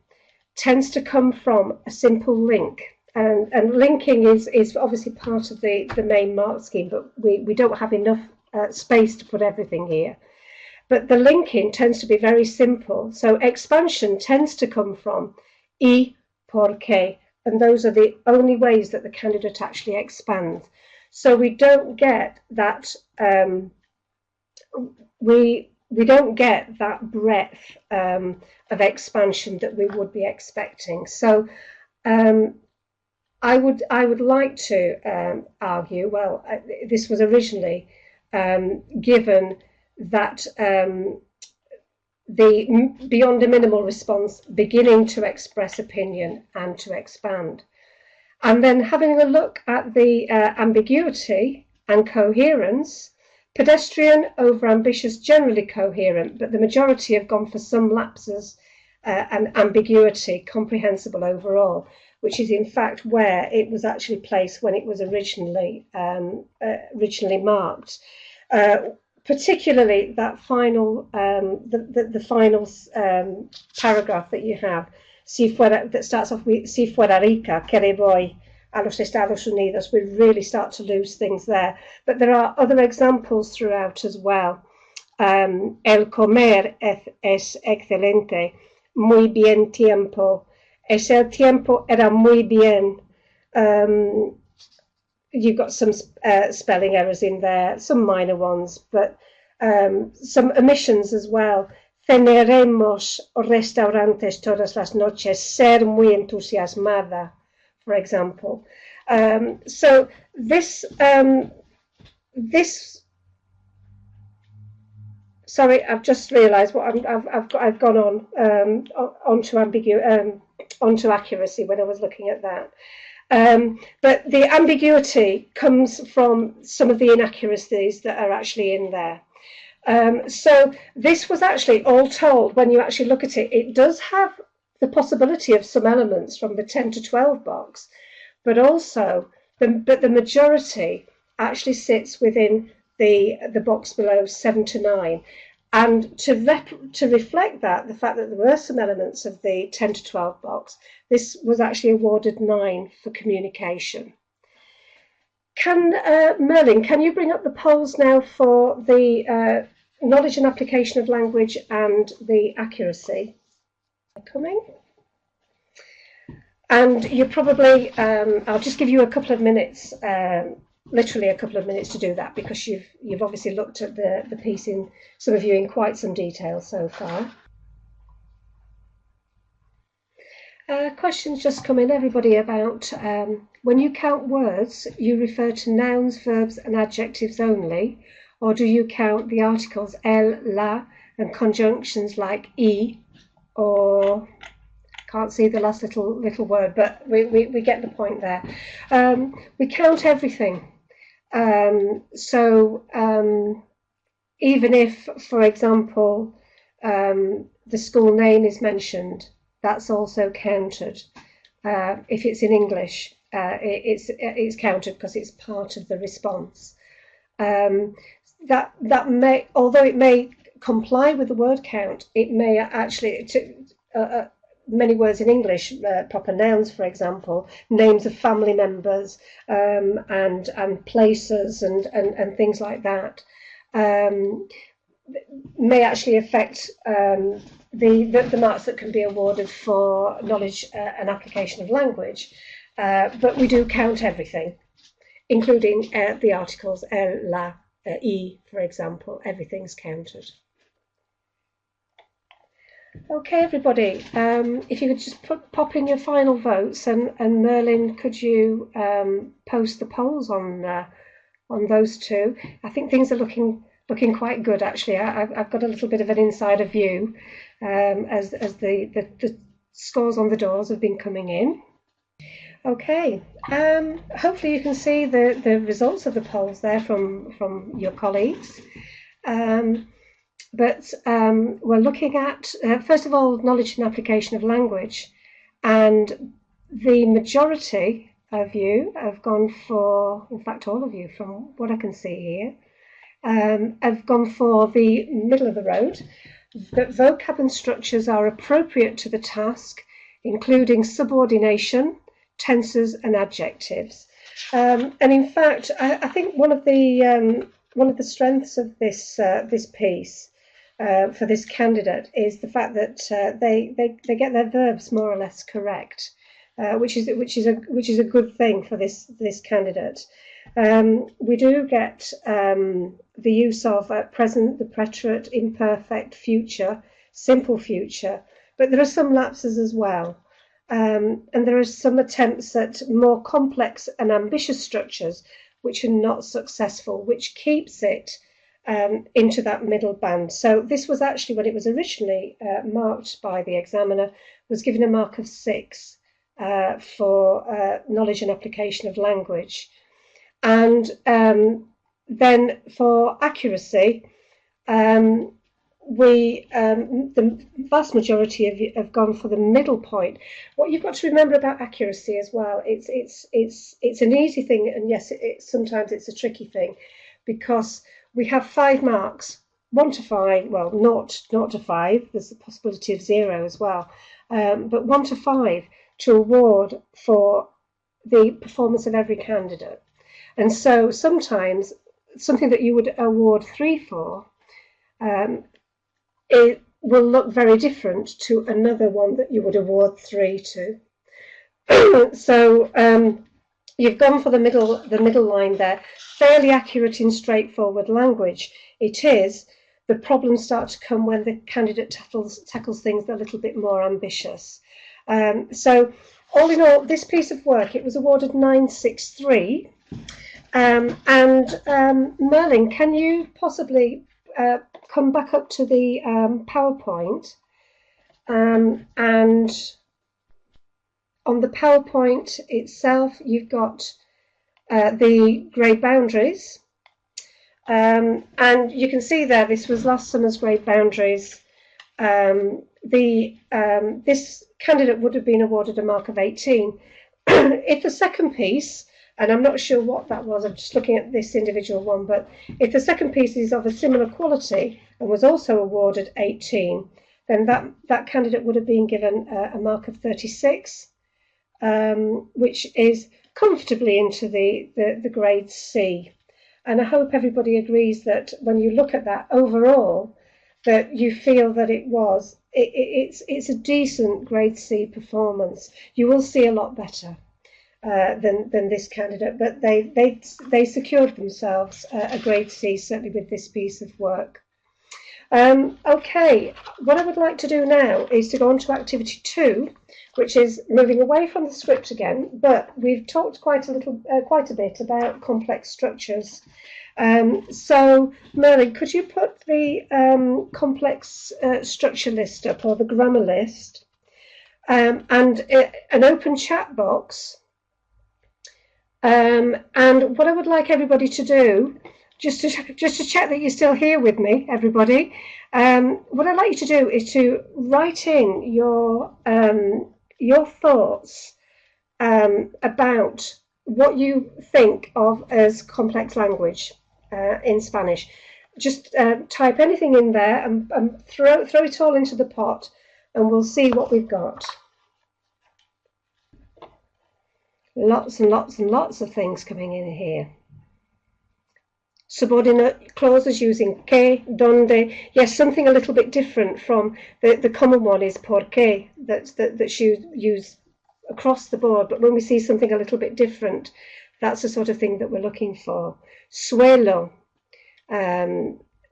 tends to come from a simple link. And linking is obviously part of the main mark scheme, but we don't have enough space to put everything here. But the linking tends to be very simple. So expansion tends to come from y, porque, and those are the only ways that the candidate actually expands. So we don't get that we don't get that breadth of expansion that we would be expecting. So I would like to argue, well, this was originally given that the beyond a minimal response, beginning to express opinion and to expand. And then having a look at the ambiguity and coherence, pedestrian over ambitious, generally coherent, but the majority have gone for some lapses and ambiguity, comprehensible overall, which is in fact where it was actually placed when it was originally marked. Particularly that final, the final paragraph that you have, that starts off with "Si fuera rica, que le voy a los Estados Unidos." We really start to lose things there. But there are other examples throughout as well. El comer es excelente, muy bien tiempo. Ese tiempo era muy bien. You've got some spelling errors in there, some minor ones, but some omissions as well. Ceneremos restaurantes todas las noches, ser muy entusiasmada, for example. So this sorry, I've just realised what I've gone on onto accuracy when I was looking at that. But the ambiguity comes from some of the inaccuracies that are actually in there. So this was actually all told, when you actually look at it, it does have the possibility of some elements from the 10 to 12 box, but also the majority actually sits within the box below 7 to 9. And to reflect that, the fact that there were some elements of the 10 to 12 box, this was actually awarded 9 for communication. Merlin, can you bring up the polls now for the knowledge and application of language and the accuracy? Coming. And you probably, I'll just give you a couple of minutes, literally a couple of minutes to do that, because you've obviously looked at the piece, in some of you, in quite some detail so far. Questions just come in, everybody, about when you count words, you refer to nouns, verbs and adjectives only, or do you count the articles el, la and conjunctions like y, or can't see the last little word, but we get the point there. We count everything. So even if, for example, the school name is mentioned, that's also counted. If it's in English, it's counted because it's part of the response. That may, although it may comply with the word count, it may actually, many words in English, proper nouns, for example, names of family members, and places and things like that, may actually affect the marks that can be awarded for knowledge and application of language. But we do count everything, including the articles el, la, y, for example. Everything's counted. Okay, everybody, if you could just pop in your final votes, and Merlin, could you post the polls on those two? I think things are looking quite good, actually. I've got a little bit of an insider view as the scores on the doors have been coming in. Okay, hopefully you can see the results of the polls there from your colleagues. But we're looking at, first of all, knowledge and application of language. And the majority of you have gone for, in fact, all of you, from what I can see here, have gone for the middle of the road, that vocab and structures are appropriate to the task, including subordination, tenses and adjectives. And in fact, I think one of the strengths of this piece for this candidate is the fact that they get their verbs more or less correct, which is a good thing for this candidate. We do get the use of present, the preterite, imperfect, future, simple future, but there are some lapses as well. And there are some attempts at more complex and ambitious structures which are not successful, which keeps it into that middle band. So this was actually, when it was originally marked by the examiner, was given a mark of 6 for knowledge and application of language. And then for accuracy, the vast majority of you have gone for the middle point. What you've got to remember about accuracy as well, it's an easy thing, and yes, sometimes it's a tricky thing, because we have 5 marks, 1 to 5, well, not to 5, there's the possibility of 0 as well, but 1 to 5 to award for the performance of every candidate. And so sometimes something that you would award 3 for, it will look very different to another one that you would award 3 to. So you've gone for the middle line there. Fairly accurate in straightforward language. It is. The problems start to come when the candidate tackles things that are a little bit more ambitious. So all in all, this piece of work, it was awarded 963. Merlin, can you possibly come back up to the PowerPoint? And on the PowerPoint itself, you've got the grade boundaries. And you can see there, this was last summer's grade boundaries. This candidate would have been awarded a mark of 18. If the second piece, and I'm not sure what that was, I'm just looking at this individual one, but if the second piece is of a similar quality and was also awarded 18, then that candidate would have been given a mark of 36, which is comfortably into the grade C. And I hope everybody agrees that when you look at that overall, that you feel that it's a decent grade C performance. You will see a lot better than this candidate, but they secured themselves a grade C, certainly with this piece of work. Okay, what I would like to do now is to go on to activity 2, which is moving away from the script again, but we've talked quite a bit about complex structures. So, Merlin, could you put the complex structure list up, or the grammar list, and an open chat box? And what I would like everybody to do, just to check that you're still here with me, everybody, what I'd like you to do is to write in your thoughts about what you think of as complex language in Spanish. Just type anything in there and throw it all into the pot, and we'll see what we've got. Lots and lots and lots of things coming in here. Subordinate clauses using que, donde. Yes, something a little bit different from the common one is porque, that's used across the board. But when we see something a little bit different, that's the sort of thing that we're looking for. Suelo.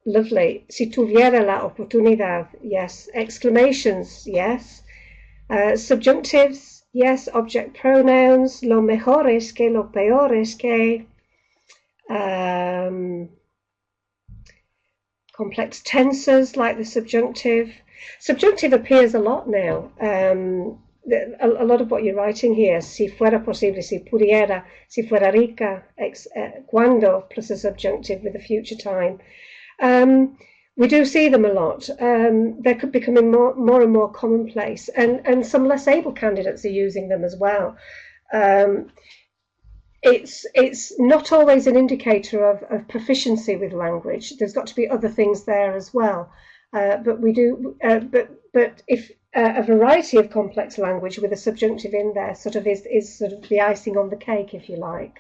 Lovely. Si tuviera la oportunidad. Yes. Exclamations. Yes. Subjunctives. Yes. Object pronouns. Lo mejor es que, lo peor es que. Complex tenses like the subjunctive. Subjunctive appears a lot now. A lot of what you're writing here, si fuera posible, si pudiera, si fuera rica, cuando, plus a subjunctive with a future time. We do see them a lot. They're becoming more and more commonplace, and some less able candidates are using them as well. It's not always an indicator of proficiency with language. There's got to be other things there as well. But we do. But if a variety of complex language with a subjunctive in there sort of is sort of the icing on the cake, if you like.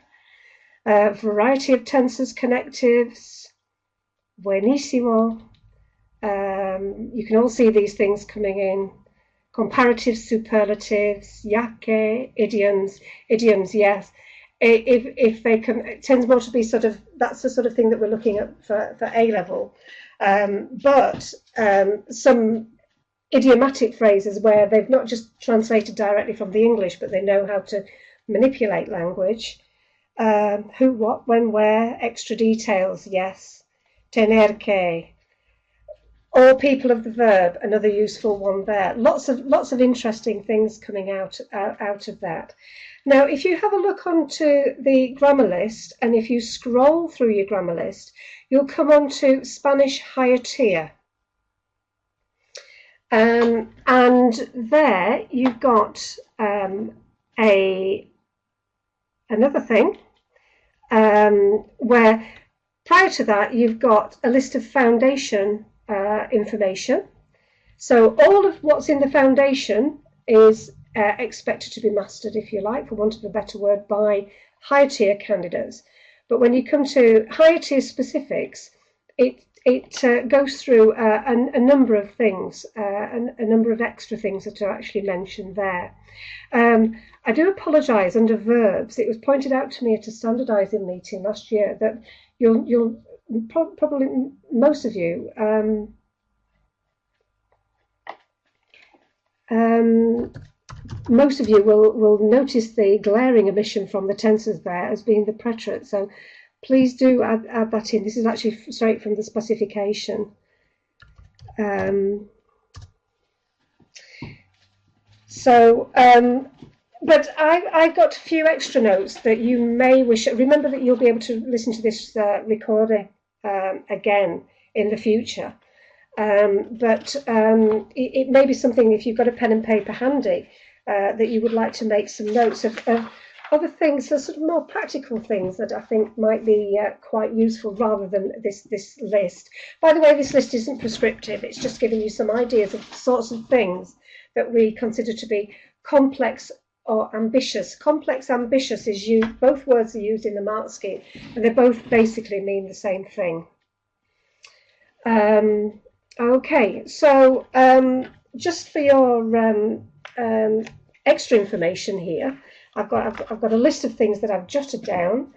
Variety of tenses, connectives. Buenísimo. You can all see these things coming in. Comparative superlatives, ya que, idioms, yes. If they come, it tends more to be sort of, that's the sort of thing that we're looking at for A level. But some idiomatic phrases where they've not just translated directly from the English, but they know how to manipulate language. Who, what, when, where, extra details, yes. Tener que. All people of the verb, another useful one there. Lots of interesting things coming out of that. Now, if you have a look onto the grammar list, and if you scroll through your grammar list, you'll come on to Spanish higher tier. And there you've got another thing where prior to that you've got a list of foundation information. So all of what's in the foundation is expected to be mastered, if you like, for want of a better word, by higher tier candidates. But when you come to higher tier specifics, it goes through a number of things, a number of extra things that are actually mentioned there. I do apologise, under verbs, it was pointed out to me at a standardising meeting last year that you'll probably, most of you, most of you will notice the glaring omission from the tenses there as being the preterite. So please do add that in. This is actually straight from the specification. But I've got a few extra notes that you may wish. Remember that you'll be able to listen to this recording again in the future. It may be something, if you've got a pen and paper handy, that you would like to make some notes of other things, so sort of more practical things that I think might be quite useful rather than this list. By the way, this list isn't prescriptive. It's just giving you some ideas of the sorts of things that we consider to be complex or ambitious. Complex, ambitious is used, both words are used in the mark scheme, and they both basically mean the same thing. Okay, so just for your extra information here, I've got a list of things that I've jotted down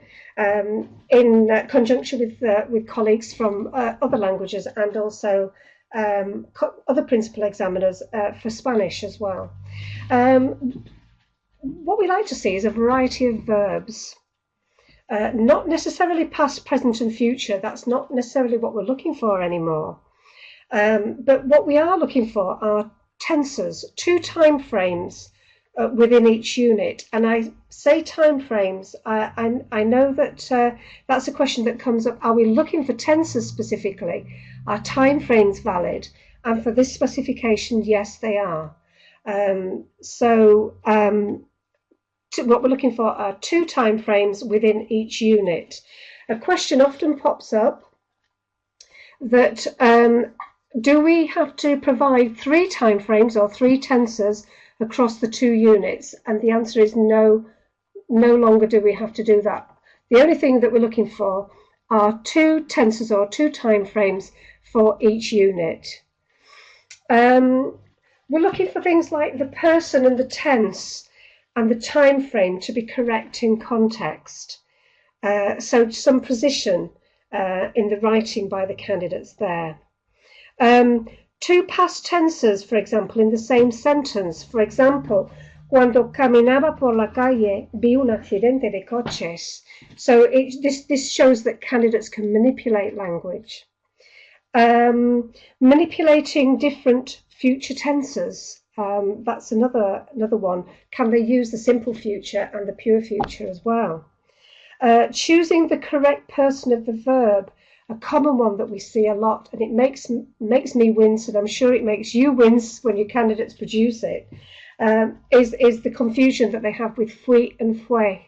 in conjunction with colleagues from other languages and also other principal examiners for Spanish as well. What we like to see is a variety of verbs, not necessarily past, present and future. That's not necessarily what we're looking for anymore. But what we are looking for are tenses, 2 time frames within each unit. And I say time frames, I know that that's a question that comes up. Are we looking for tenses specifically? Are time frames valid? And for this specification, yes, they are. What we're looking for are 2 time frames within each unit. A question often pops up that do we have to provide 3 time frames or 3 tenses across the 2 units? And the answer is no, no longer do we have to do that. The only thing that we're looking for are 2 tenses or 2 time frames for each unit. We're looking for things like the person and the tense and the time frame to be correct in context. So some precision in the writing by the candidates there. 2 past tenses, for example, in the same sentence. For example, cuando caminaba por la calle vi un accidente de coches. So this shows that candidates can manipulate language. Manipulating different future tenses. That's another one. Can they use the simple future and the pure future as well? Choosing the correct person of the verb, a common one that we see a lot, and it makes me wince, and I'm sure it makes you wince when your candidates produce it, is the confusion that they have with fui and fue.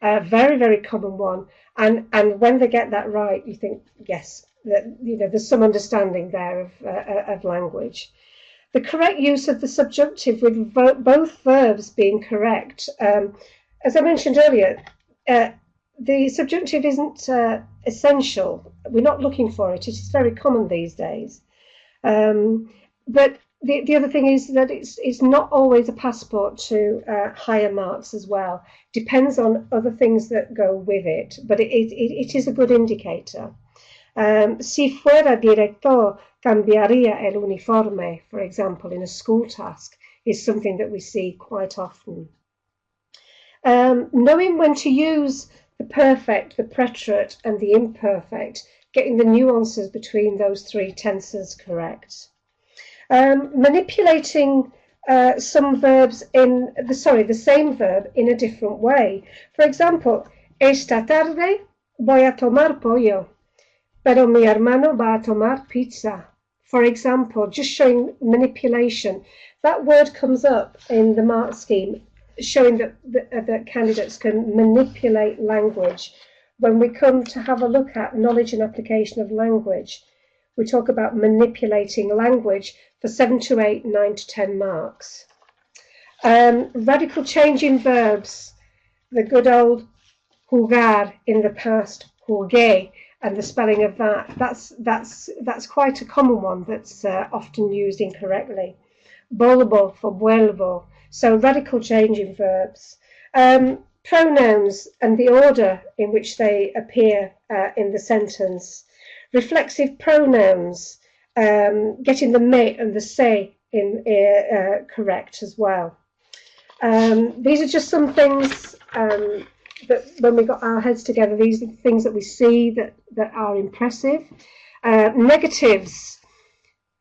Very, very common one. And when they get that right, you think, yes, that, you know, there's some understanding there of language. The correct use of the subjunctive with both verbs being correct. As I mentioned earlier, the subjunctive isn't essential. We're not looking for it. It is very common these days. But the other thing is that it's not always a passport to higher marks as well. Depends on other things that go with it, but it is a good indicator. Si fuera director, cambiaría el uniforme, for example, in a school task, is something that we see quite often. Knowing when to use the perfect, the preterite, and the imperfect, getting the nuances between those 3 tenses correct. Manipulating some verbs in the same verb in a different way. For example, esta tarde voy a tomar pollo, pero mi hermano va a tomar pizza. For example, just showing manipulation. That word comes up in the mark scheme, showing that candidates can manipulate language. When we come to have a look at knowledge and application of language, we talk about manipulating language for 7 to 8, 9 to 10 marks. Radical change in verbs, the good old jugar in the past, jugué, and the spelling of that's quite a common one that's often used incorrectly. Volvo for vuelvo. So radical change in verbs. Pronouns and the order in which they appear in the sentence. Reflexive pronouns, getting the me and the se in correct as well. These are just some things that when we got our heads together, these are the things that we see that are impressive. Negatives,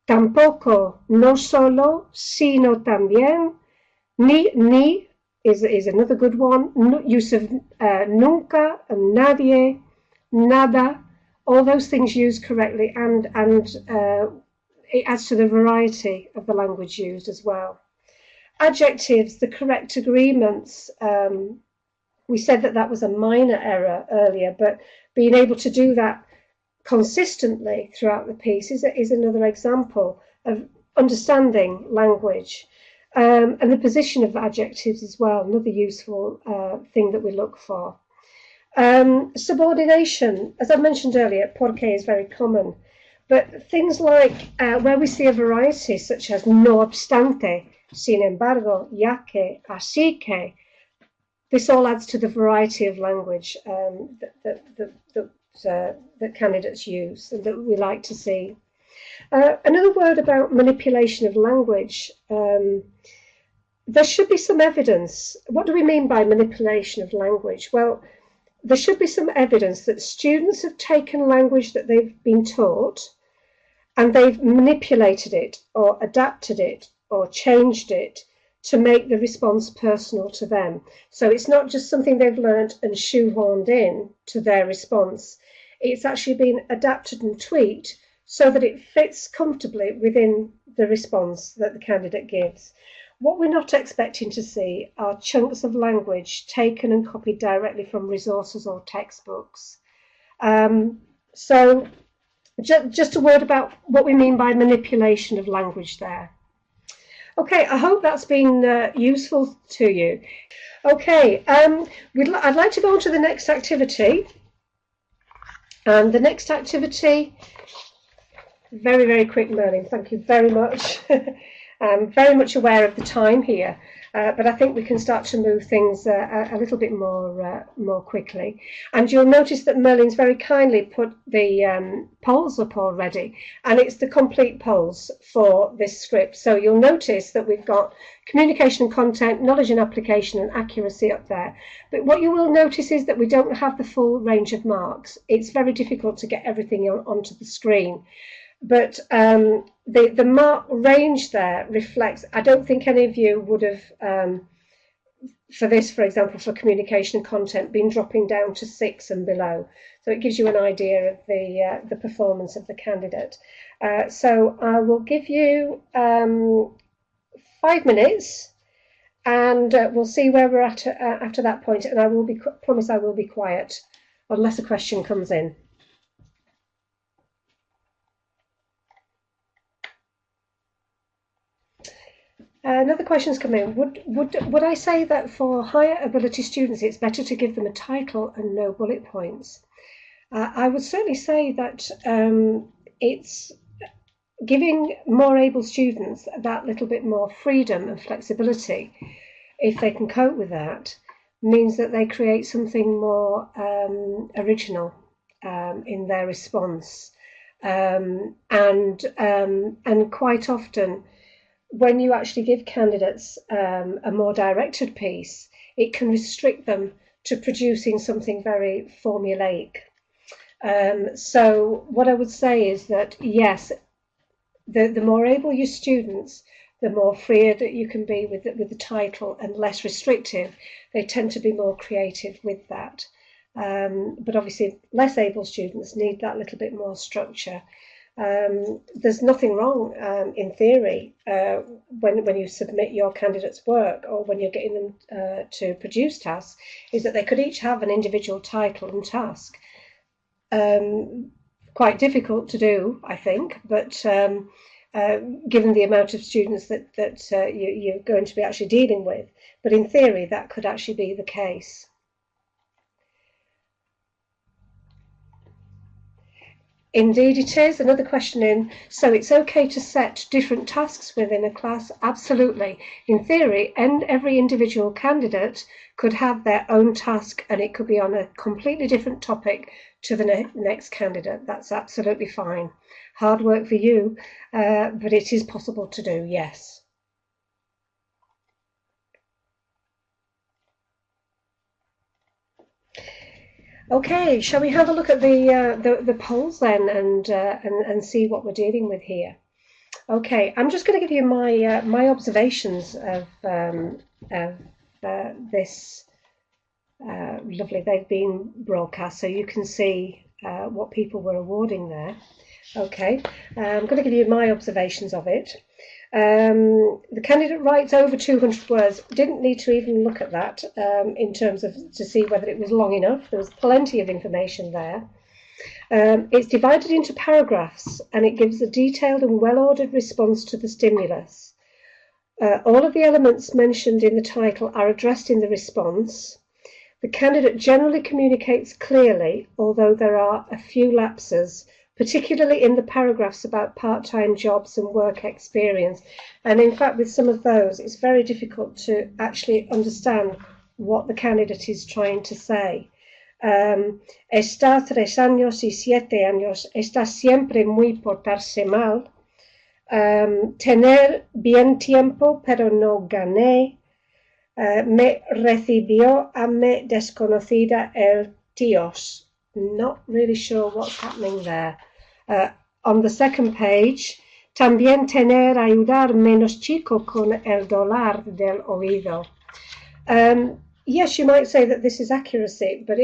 tampoco, no solo, sino también, ni is another good one. Use of nunca and nadie, nada, all those things used correctly, and it adds to the variety of the language used as well. Adjectives, the correct agreements. We said that was a minor error earlier, but being able to do that consistently throughout the piece is another example of understanding language. And the position of adjectives as well, another useful thing that we look for. Subordination, as I mentioned earlier, porque is very common, but things like where we see a variety, such as no obstante, sin embargo, ya que, así que, this all adds to the variety of language that candidates use and that we like to see. Another word about manipulation of language. There should be some evidence. What do we mean by manipulation of language? Well, there should be some evidence that students have taken language that they've been taught and they've manipulated it or adapted it or changed it to make the response personal to them. So it's not just something they've learned and shoehorned in to their response. It's actually been adapted and tweaked so that it fits comfortably within the response that the candidate gives. What we're not expecting to see are chunks of language taken and copied directly from resources or textbooks. So just a word about what we mean by manipulation of language there. Okay, I hope that's been useful to you. Okay, I'd like to go on to the next activity. And the next activity, very, very quick, Merlin, thank you very much. I'm very much aware of the time here, but I think we can start to move things a little bit more quickly. And you'll notice that Merlin's very kindly put the polls up already, and it's the complete polls for this script. So you'll notice that we've got communication and content, knowledge and application, and accuracy up there. But what you will notice is that we don't have the full range of marks. It's very difficult to get everything onto the screen. But the mark range there reflects, I don't think any of you would have, for this, for example, for communication and content, been dropping down to 6 and below. So it gives you an idea of the performance of the candidate. So I will give you 5 minutes, and we'll see where we're at after that point. And I will promise I will be quiet unless a question comes in. Another question's come in. Would I say that for higher ability students it's better to give them a title and no bullet points? I would certainly say that it's giving more able students that little bit more freedom and flexibility, if they can cope with that, means that they create something more original in their response. And quite often, when you actually give candidates a more directed piece, it can restrict them to producing something very formulaic. So what I would say is that, yes, the more able your students, the more freer that you can be with the title and less restrictive. They tend to be more creative with that. But obviously, less able students need that little bit more structure. There's nothing wrong in theory when you submit your candidate's work or when you're getting them to produce tasks, is that they could each have an individual title and task. Quite difficult to do, I think, but given the amount of students that you're going to be actually dealing with. But in theory, that could actually be the case. Indeed it is. Another question in. So it's okay to set different tasks within a class? Absolutely. In theory, and every individual candidate could have their own task, and it could be on a completely different topic to the next candidate. That's absolutely fine. Hard work for you, but it is possible to do, yes. Okay, shall we have a look at the polls then and see what we're dealing with here? Okay, I'm just going to give you my observations of this. Lovely, they've been broadcast, so you can see what people were awarding there. Okay, I'm going to give you my observations of it. The candidate writes over 200 words. Didn't need to even look at that in terms of to see whether it was long enough. There was plenty of information there. It's divided into paragraphs and it gives a detailed and well-ordered response to the stimulus. All of the elements mentioned in the title are addressed in the response. The candidate generally communicates clearly, although there are a few lapses, particularly in the paragraphs about part-time jobs and work experience. And in fact, with some of those, it's very difficult to actually understand what the candidate is trying to say. Está 3 años y 7 años, está siempre muy portarse mal. Tener bien tiempo, pero no gané. Me recibió a me desconocida el tíos. Not really sure what's happening there. On the second page, también tener ayudar menos chico con el dólar del oído. Yes, you might say that this is accuracy, but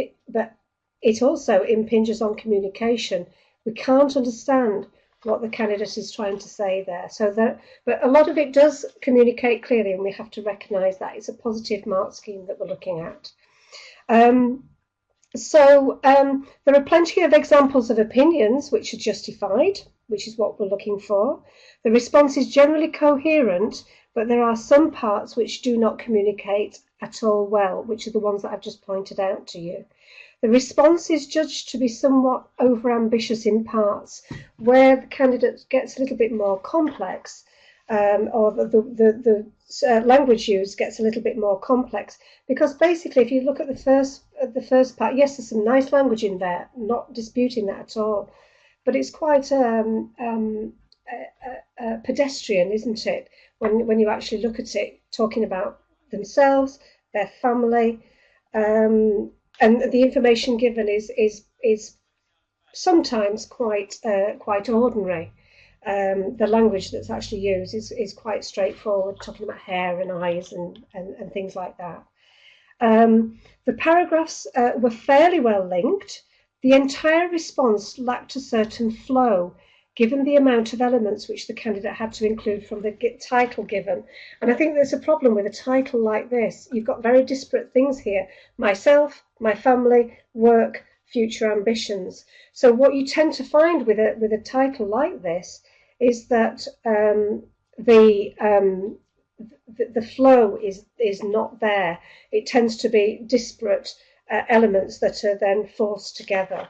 it also impinges on communication. We can't understand what the candidate is trying to say there. But a lot of it does communicate clearly, and we have to recognise that. It's a positive mark scheme that we're looking at. There are plenty of examples of opinions which are justified, which is what we're looking for. The response is generally coherent, but there are some parts which do not communicate at all well, which are the ones that I've just pointed out to you. The response is judged to be somewhat overambitious in parts, where the candidate gets a little bit more complex, or the language used gets a little bit more complex. Because basically, if you look at the first part, yes, there's some nice language in there, not disputing that at all, but it's quite pedestrian, isn't it? When you actually look at it, talking about themselves, their family. And the information given is sometimes quite ordinary. The language that's actually used is quite straightforward, talking about hair and eyes and things like that. The paragraphs were fairly well linked. The entire response lacked a certain flow, given the amount of elements which the candidate had to include from the title given. And I think there's a problem with a title like this. You've got very disparate things here. Myself, my family, work, future ambitions. So what you tend to find with a title like this is that the flow is not there. It tends to be disparate elements that are then forced together.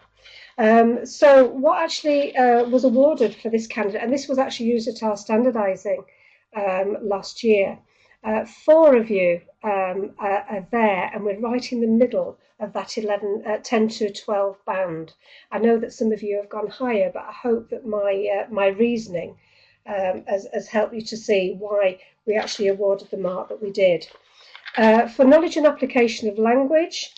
So what actually was awarded for this candidate, and this was actually used at our standardising last year, 4 of you are there, and we're right in the middle of that 10 to 12 band. I know that some of you have gone higher, but I hope that my reasoning has helped you to see why we actually awarded the mark that we did. For knowledge and application of language,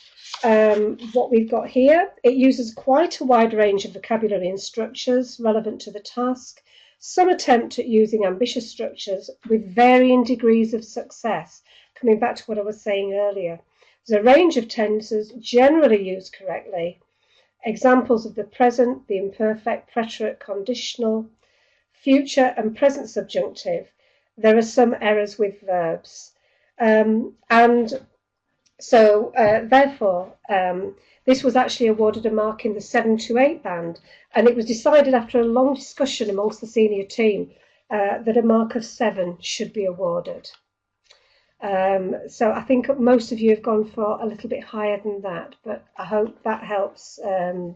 what we've got here, it uses quite a wide range of vocabulary and structures relevant to the task. Some attempt at using ambitious structures with varying degrees of success, coming back to what I was saying earlier. There's a range of tenses generally used correctly. Examples of the present, the imperfect, preterite, conditional, future and present subjunctive. There are some errors with verbs. Therefore, this was actually awarded a mark in the 7 to 8 band, and it was decided after a long discussion amongst the senior team that a mark of 7 should be awarded. So I think most of you have gone for a little bit higher than that, but I hope that helps to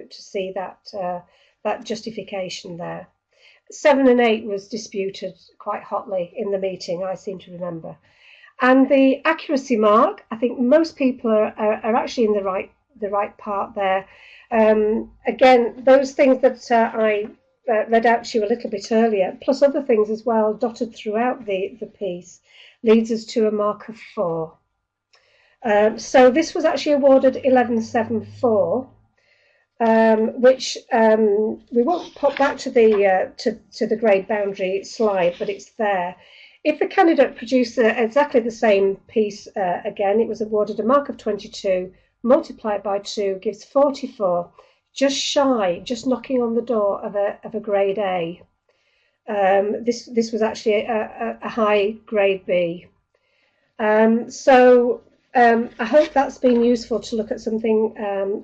see that justification there. 7 and 8 was disputed quite hotly in the meeting, I seem to remember. And the accuracy mark, I think most people are actually in the right part there. Again, those things that I read out to you a little bit earlier, plus other things as well, dotted throughout the piece, leads us to a mark of 4. So this was actually awarded 1174, which we won't pop back to the grade boundary slide, but it's there. If the candidate produced exactly the same piece again, it was awarded a mark of 22, multiplied by 2 gives 44, just shy, just knocking on the door of a grade A. This was actually a high grade B. So I hope that's been useful to look at something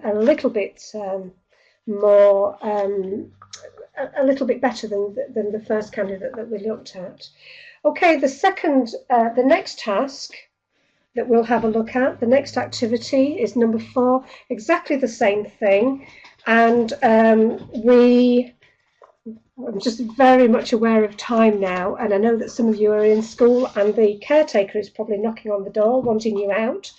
a little bit more, a little bit better than the first candidate that we looked at. Okay, the next task that we'll have a look at, the next activity is number 4, exactly the same thing, and I'm just very much aware of time now, and I know that some of you are in school and the caretaker is probably knocking on the door wanting you out.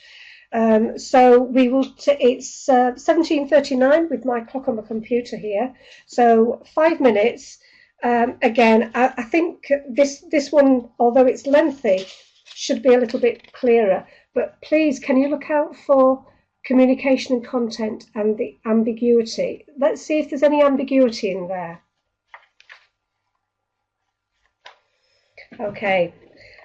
So we will. It's 17:39 with my clock on the computer here. So 5 minutes. Again, I think this one, although it's lengthy, should be a little bit clearer. But please, can you look out for communication and content and the ambiguity? Let's see if there's any ambiguity in there. Okay.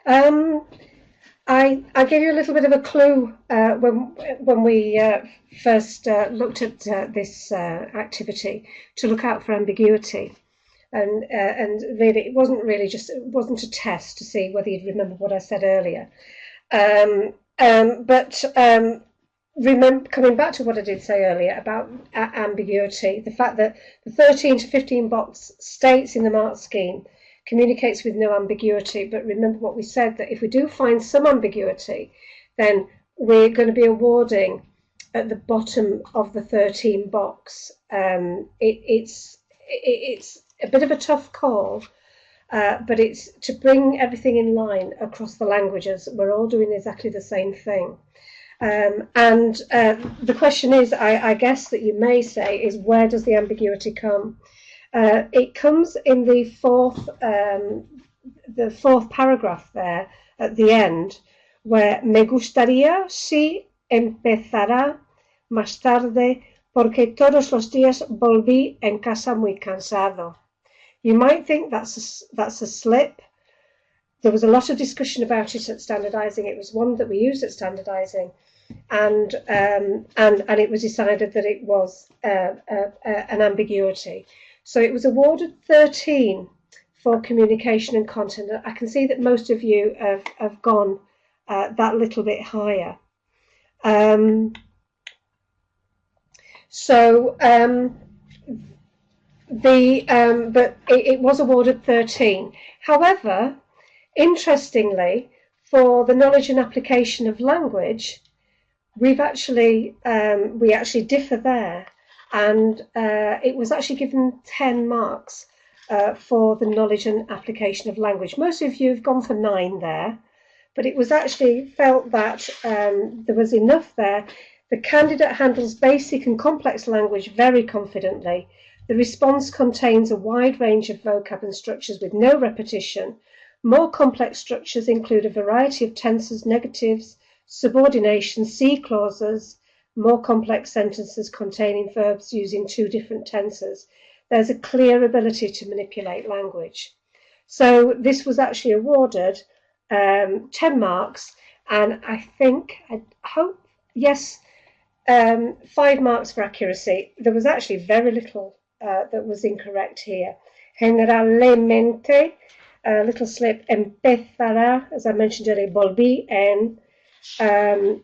I gave you a little bit of a clue when we first looked at this activity to look out for ambiguity, and really it wasn't a test to see whether you'd remember what I said earlier. But remember, coming back to what I did say earlier about ambiguity, the fact that the 13 to 15 box states in the mark scheme communicates with no ambiguity, but remember what we said, that if we do find some ambiguity, then we're going to be awarding at the bottom of the 13 box. It's a bit of a tough call, but it's to bring everything in line across the languages. We're all doing exactly the same thing. And the question is, I guess that you may say, is where does the ambiguity come? It comes in the fourth paragraph there at the end, where me gustaría si empezara más tarde porque todos los días volví en casa muy cansado. You might think that's a slip. There was a lot of discussion about it at standardizing. It was one that we used at standardizing, and it was decided that it was an ambiguity. So it was awarded 13 for communication and content. I can see that most of you have gone that little bit higher. But it was awarded 13. However, interestingly, for the knowledge and application of language, we actually differ there. And it was actually given 10 marks for the knowledge and application of language. Most of you have gone for 9 there, but it was actually felt that there was enough there. The candidate handles basic and complex language very confidently. The response contains a wide range of vocab and structures with no repetition. More complex structures include a variety of tenses, negatives, subordination, C clauses, more complex sentences containing verbs using 2 different tenses. There's a clear ability to manipulate language. So this was actually awarded 10 marks, and I hope, yes, 5 marks for accuracy. There was actually very little that was incorrect here. Generalmente, a little slip, empezará, as I mentioned earlier, volví en.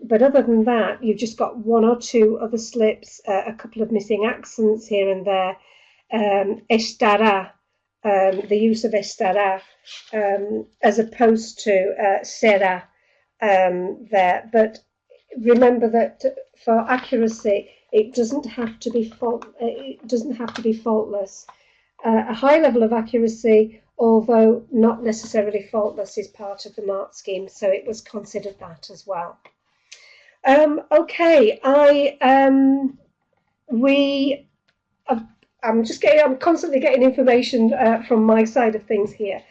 But other than that, you've just got 1 or 2 other slips, a couple of missing accents here and there. Estará, the use of estará, as opposed to será there. But remember that for accuracy, it doesn't have to be faultless. A high level of accuracy, although not necessarily faultless, is part of the mark scheme, so it was considered that as well. Okay, I'm constantly getting information from my side of things here,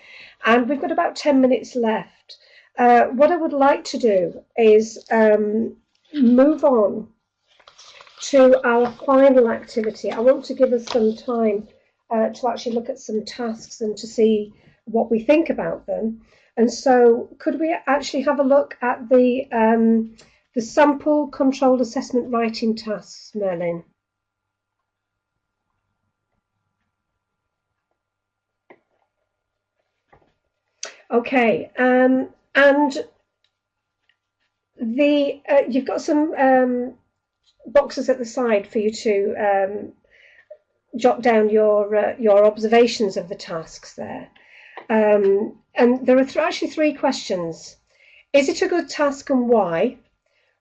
and we've got about 10 minutes left. What I would like to do is move on to our final activity, I want to give us some time to actually look at some tasks and to see what we think about them. And so could we actually have a look at the sample controlled assessment writing tasks, Merlin? Okay, and you've got some boxes at the side for you to jot down your observations of the tasks there. And there are actually three questions. Is it a good task and why?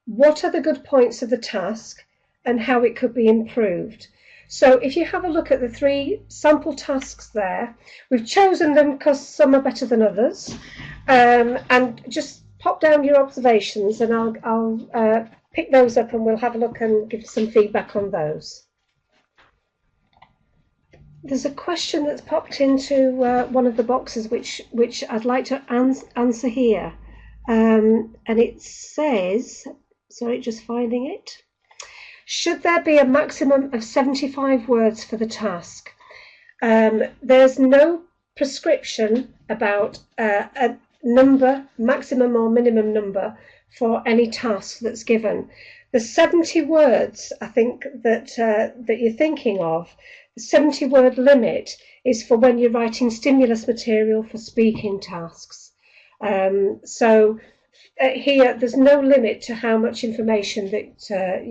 What are the good points of the task and how it could be improved? So if you have a look at the three sample tasks there, we've chosen them because some are better than others. And just pop down your observations and I'll pick those up and we'll have a look and give some feedback on those. There's a question that's popped into one of the boxes which I'd like to answer here. And it says, sorry, just finding it. Should there be a maximum of 75 words for the task? There's no prescription about a number, maximum or minimum number, for any task that's given. The 70 words, I think, that you're thinking of, the 70-word limit is for when you're writing stimulus material for speaking tasks. So here, there's no limit to how much information that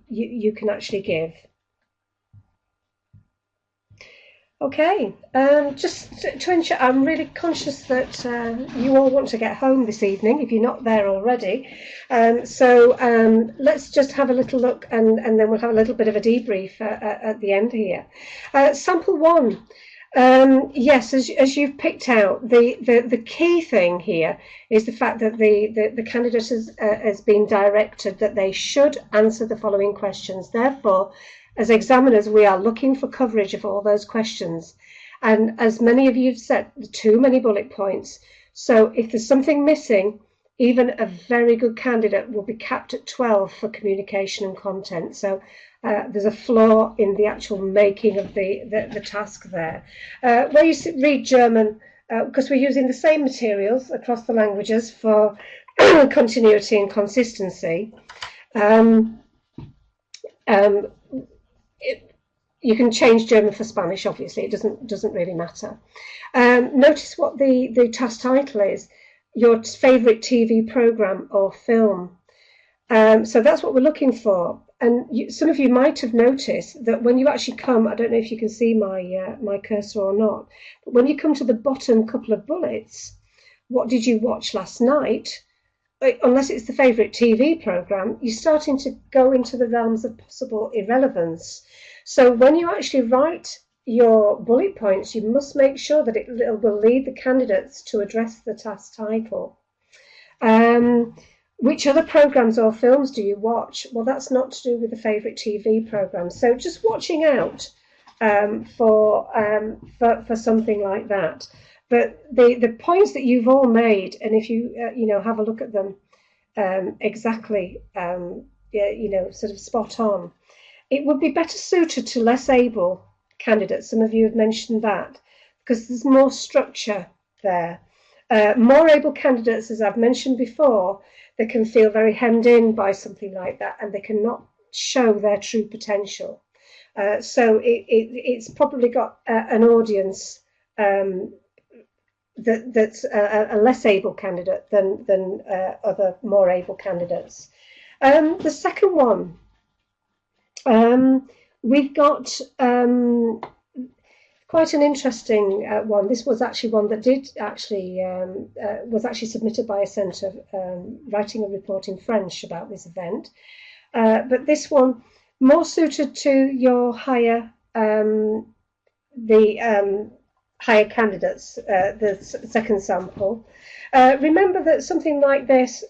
you can actually give. Okay, just to ensure, I'm really conscious that you all want to get home this evening if you're not there already. So let's just have a little look and then we'll have a little bit of a debrief at the end here. Sample one. Yes, as you've picked out, the key thing here is the fact that the candidate has been directed that they should answer the following questions. Therefore, as examiners, we are looking for coverage of all those questions. And as many of you have said, too many bullet points. So if there's something missing, even a very good candidate will be capped at 12 for communication and content. So there's a flaw in the actual making of the task there. Where you read German, because we're using the same materials across the languages for continuity and consistency, you can change German for Spanish, obviously, it doesn't really matter. Notice what the task title is, your favourite TV programme or film. So that's what we're looking for. And some of you might have noticed that when you actually come, I don't know if you can see my cursor or not, but when you come to the bottom couple of bullets, what did you watch last night? Unless it's the favourite TV programme, you're starting to go into the realms of possible irrelevance. So when you actually write your bullet points, you must make sure that it will lead the candidates to address the task title. Which other programmes or films do you watch? Well, that's not to do with the favourite TV programme. So just watching out for something like that. But the points that you've all made, and if you have a look at them exactly, sort of spot on, it would be better suited to less able candidates. Some of you have mentioned that because there's more structure there. More able candidates, as I've mentioned before, they can feel very hemmed in by something like that, and they cannot show their true potential. So it's probably got an audience that's a less able candidate than other more able candidates. The second one, we've got quite an interesting one. This was actually one that was actually submitted by a centre writing a report in French about this event. But this one, more suited to your higher higher candidates, the second sample. Remember that something like this,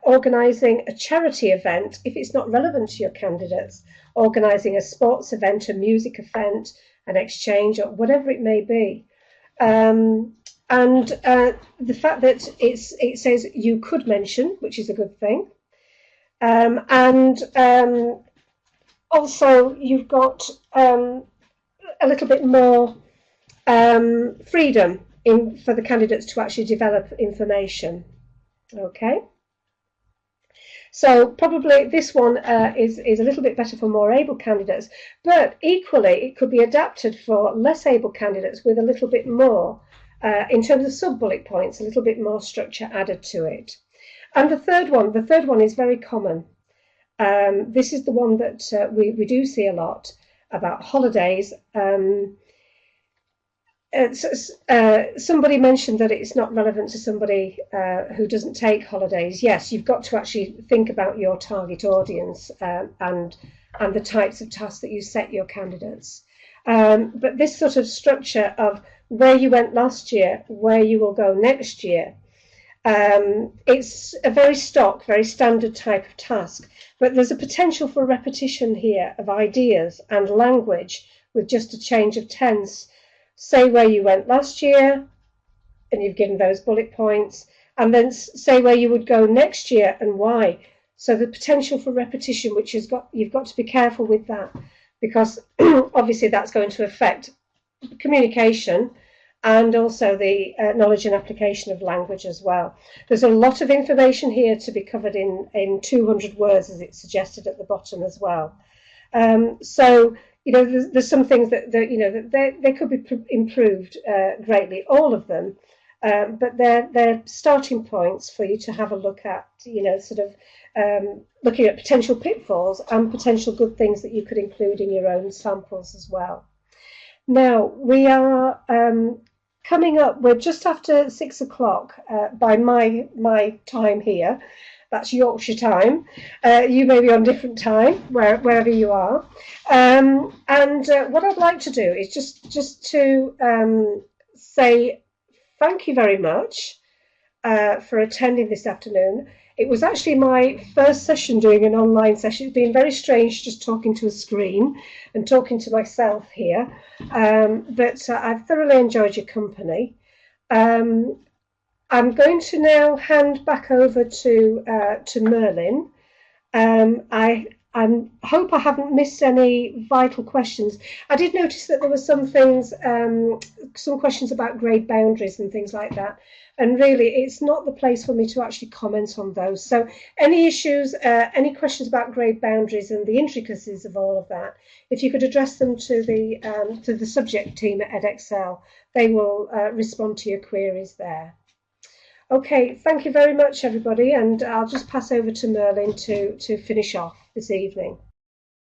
organising a charity event, if it's not relevant to your candidates, organising a sports event, a music event, an exchange, or whatever it may be. And the fact that it says you could mention, which is a good thing. And also you've got a little bit more freedom for the candidates to actually develop information. Okay. So probably this one is a little bit better for more able candidates, but equally it could be adapted for less able candidates with a little bit more, in terms of sub-bullet points, a little bit more structure added to it. And the third one is very common. This is the one that we do see a lot about holidays. Somebody mentioned that it's not relevant to somebody who doesn't take holidays. Yes, you've got to actually think about your target audience and the types of tasks that you set your candidates. But this sort of structure of where you went last year, where you will go next year, it's a very stock, very standard type of task. But there's a potential for repetition here of ideas and language with just a change of tense. Say where you went last year, and you've given those bullet points, and then say where you would go next year and why. So the potential for repetition, which you've got to be careful with that, because obviously that's going to affect communication and also the knowledge and application of language as well. There's a lot of information here to be covered in 200 words, as it's suggested at the bottom as well. So there's some things that they could be improved greatly, all of them, but they're starting points for you to have a look at, looking at potential pitfalls and potential good things that you could include in your own samples as well. Now we are coming up. We're just after 6 o'clock by my time here. That's Yorkshire time. You may be on different time, wherever you are. And what I'd like to do is just to say thank you very much for attending this afternoon. It was actually my first session doing an online session. It's been very strange just talking to a screen and talking to myself here. But I've thoroughly enjoyed your company. I'm going to now hand back over to Merlin. I hope I haven't missed any vital questions. I did notice that there were some things, some questions about grade boundaries and things like that. And really, it's not the place for me to actually comment on those. So any issues, any questions about grade boundaries and the intricacies of all of that, if you could address them to the subject team at Edexcel, they will respond to your queries there. Okay, thank you very much, everybody, and I'll just pass over to Merlin to finish off this evening.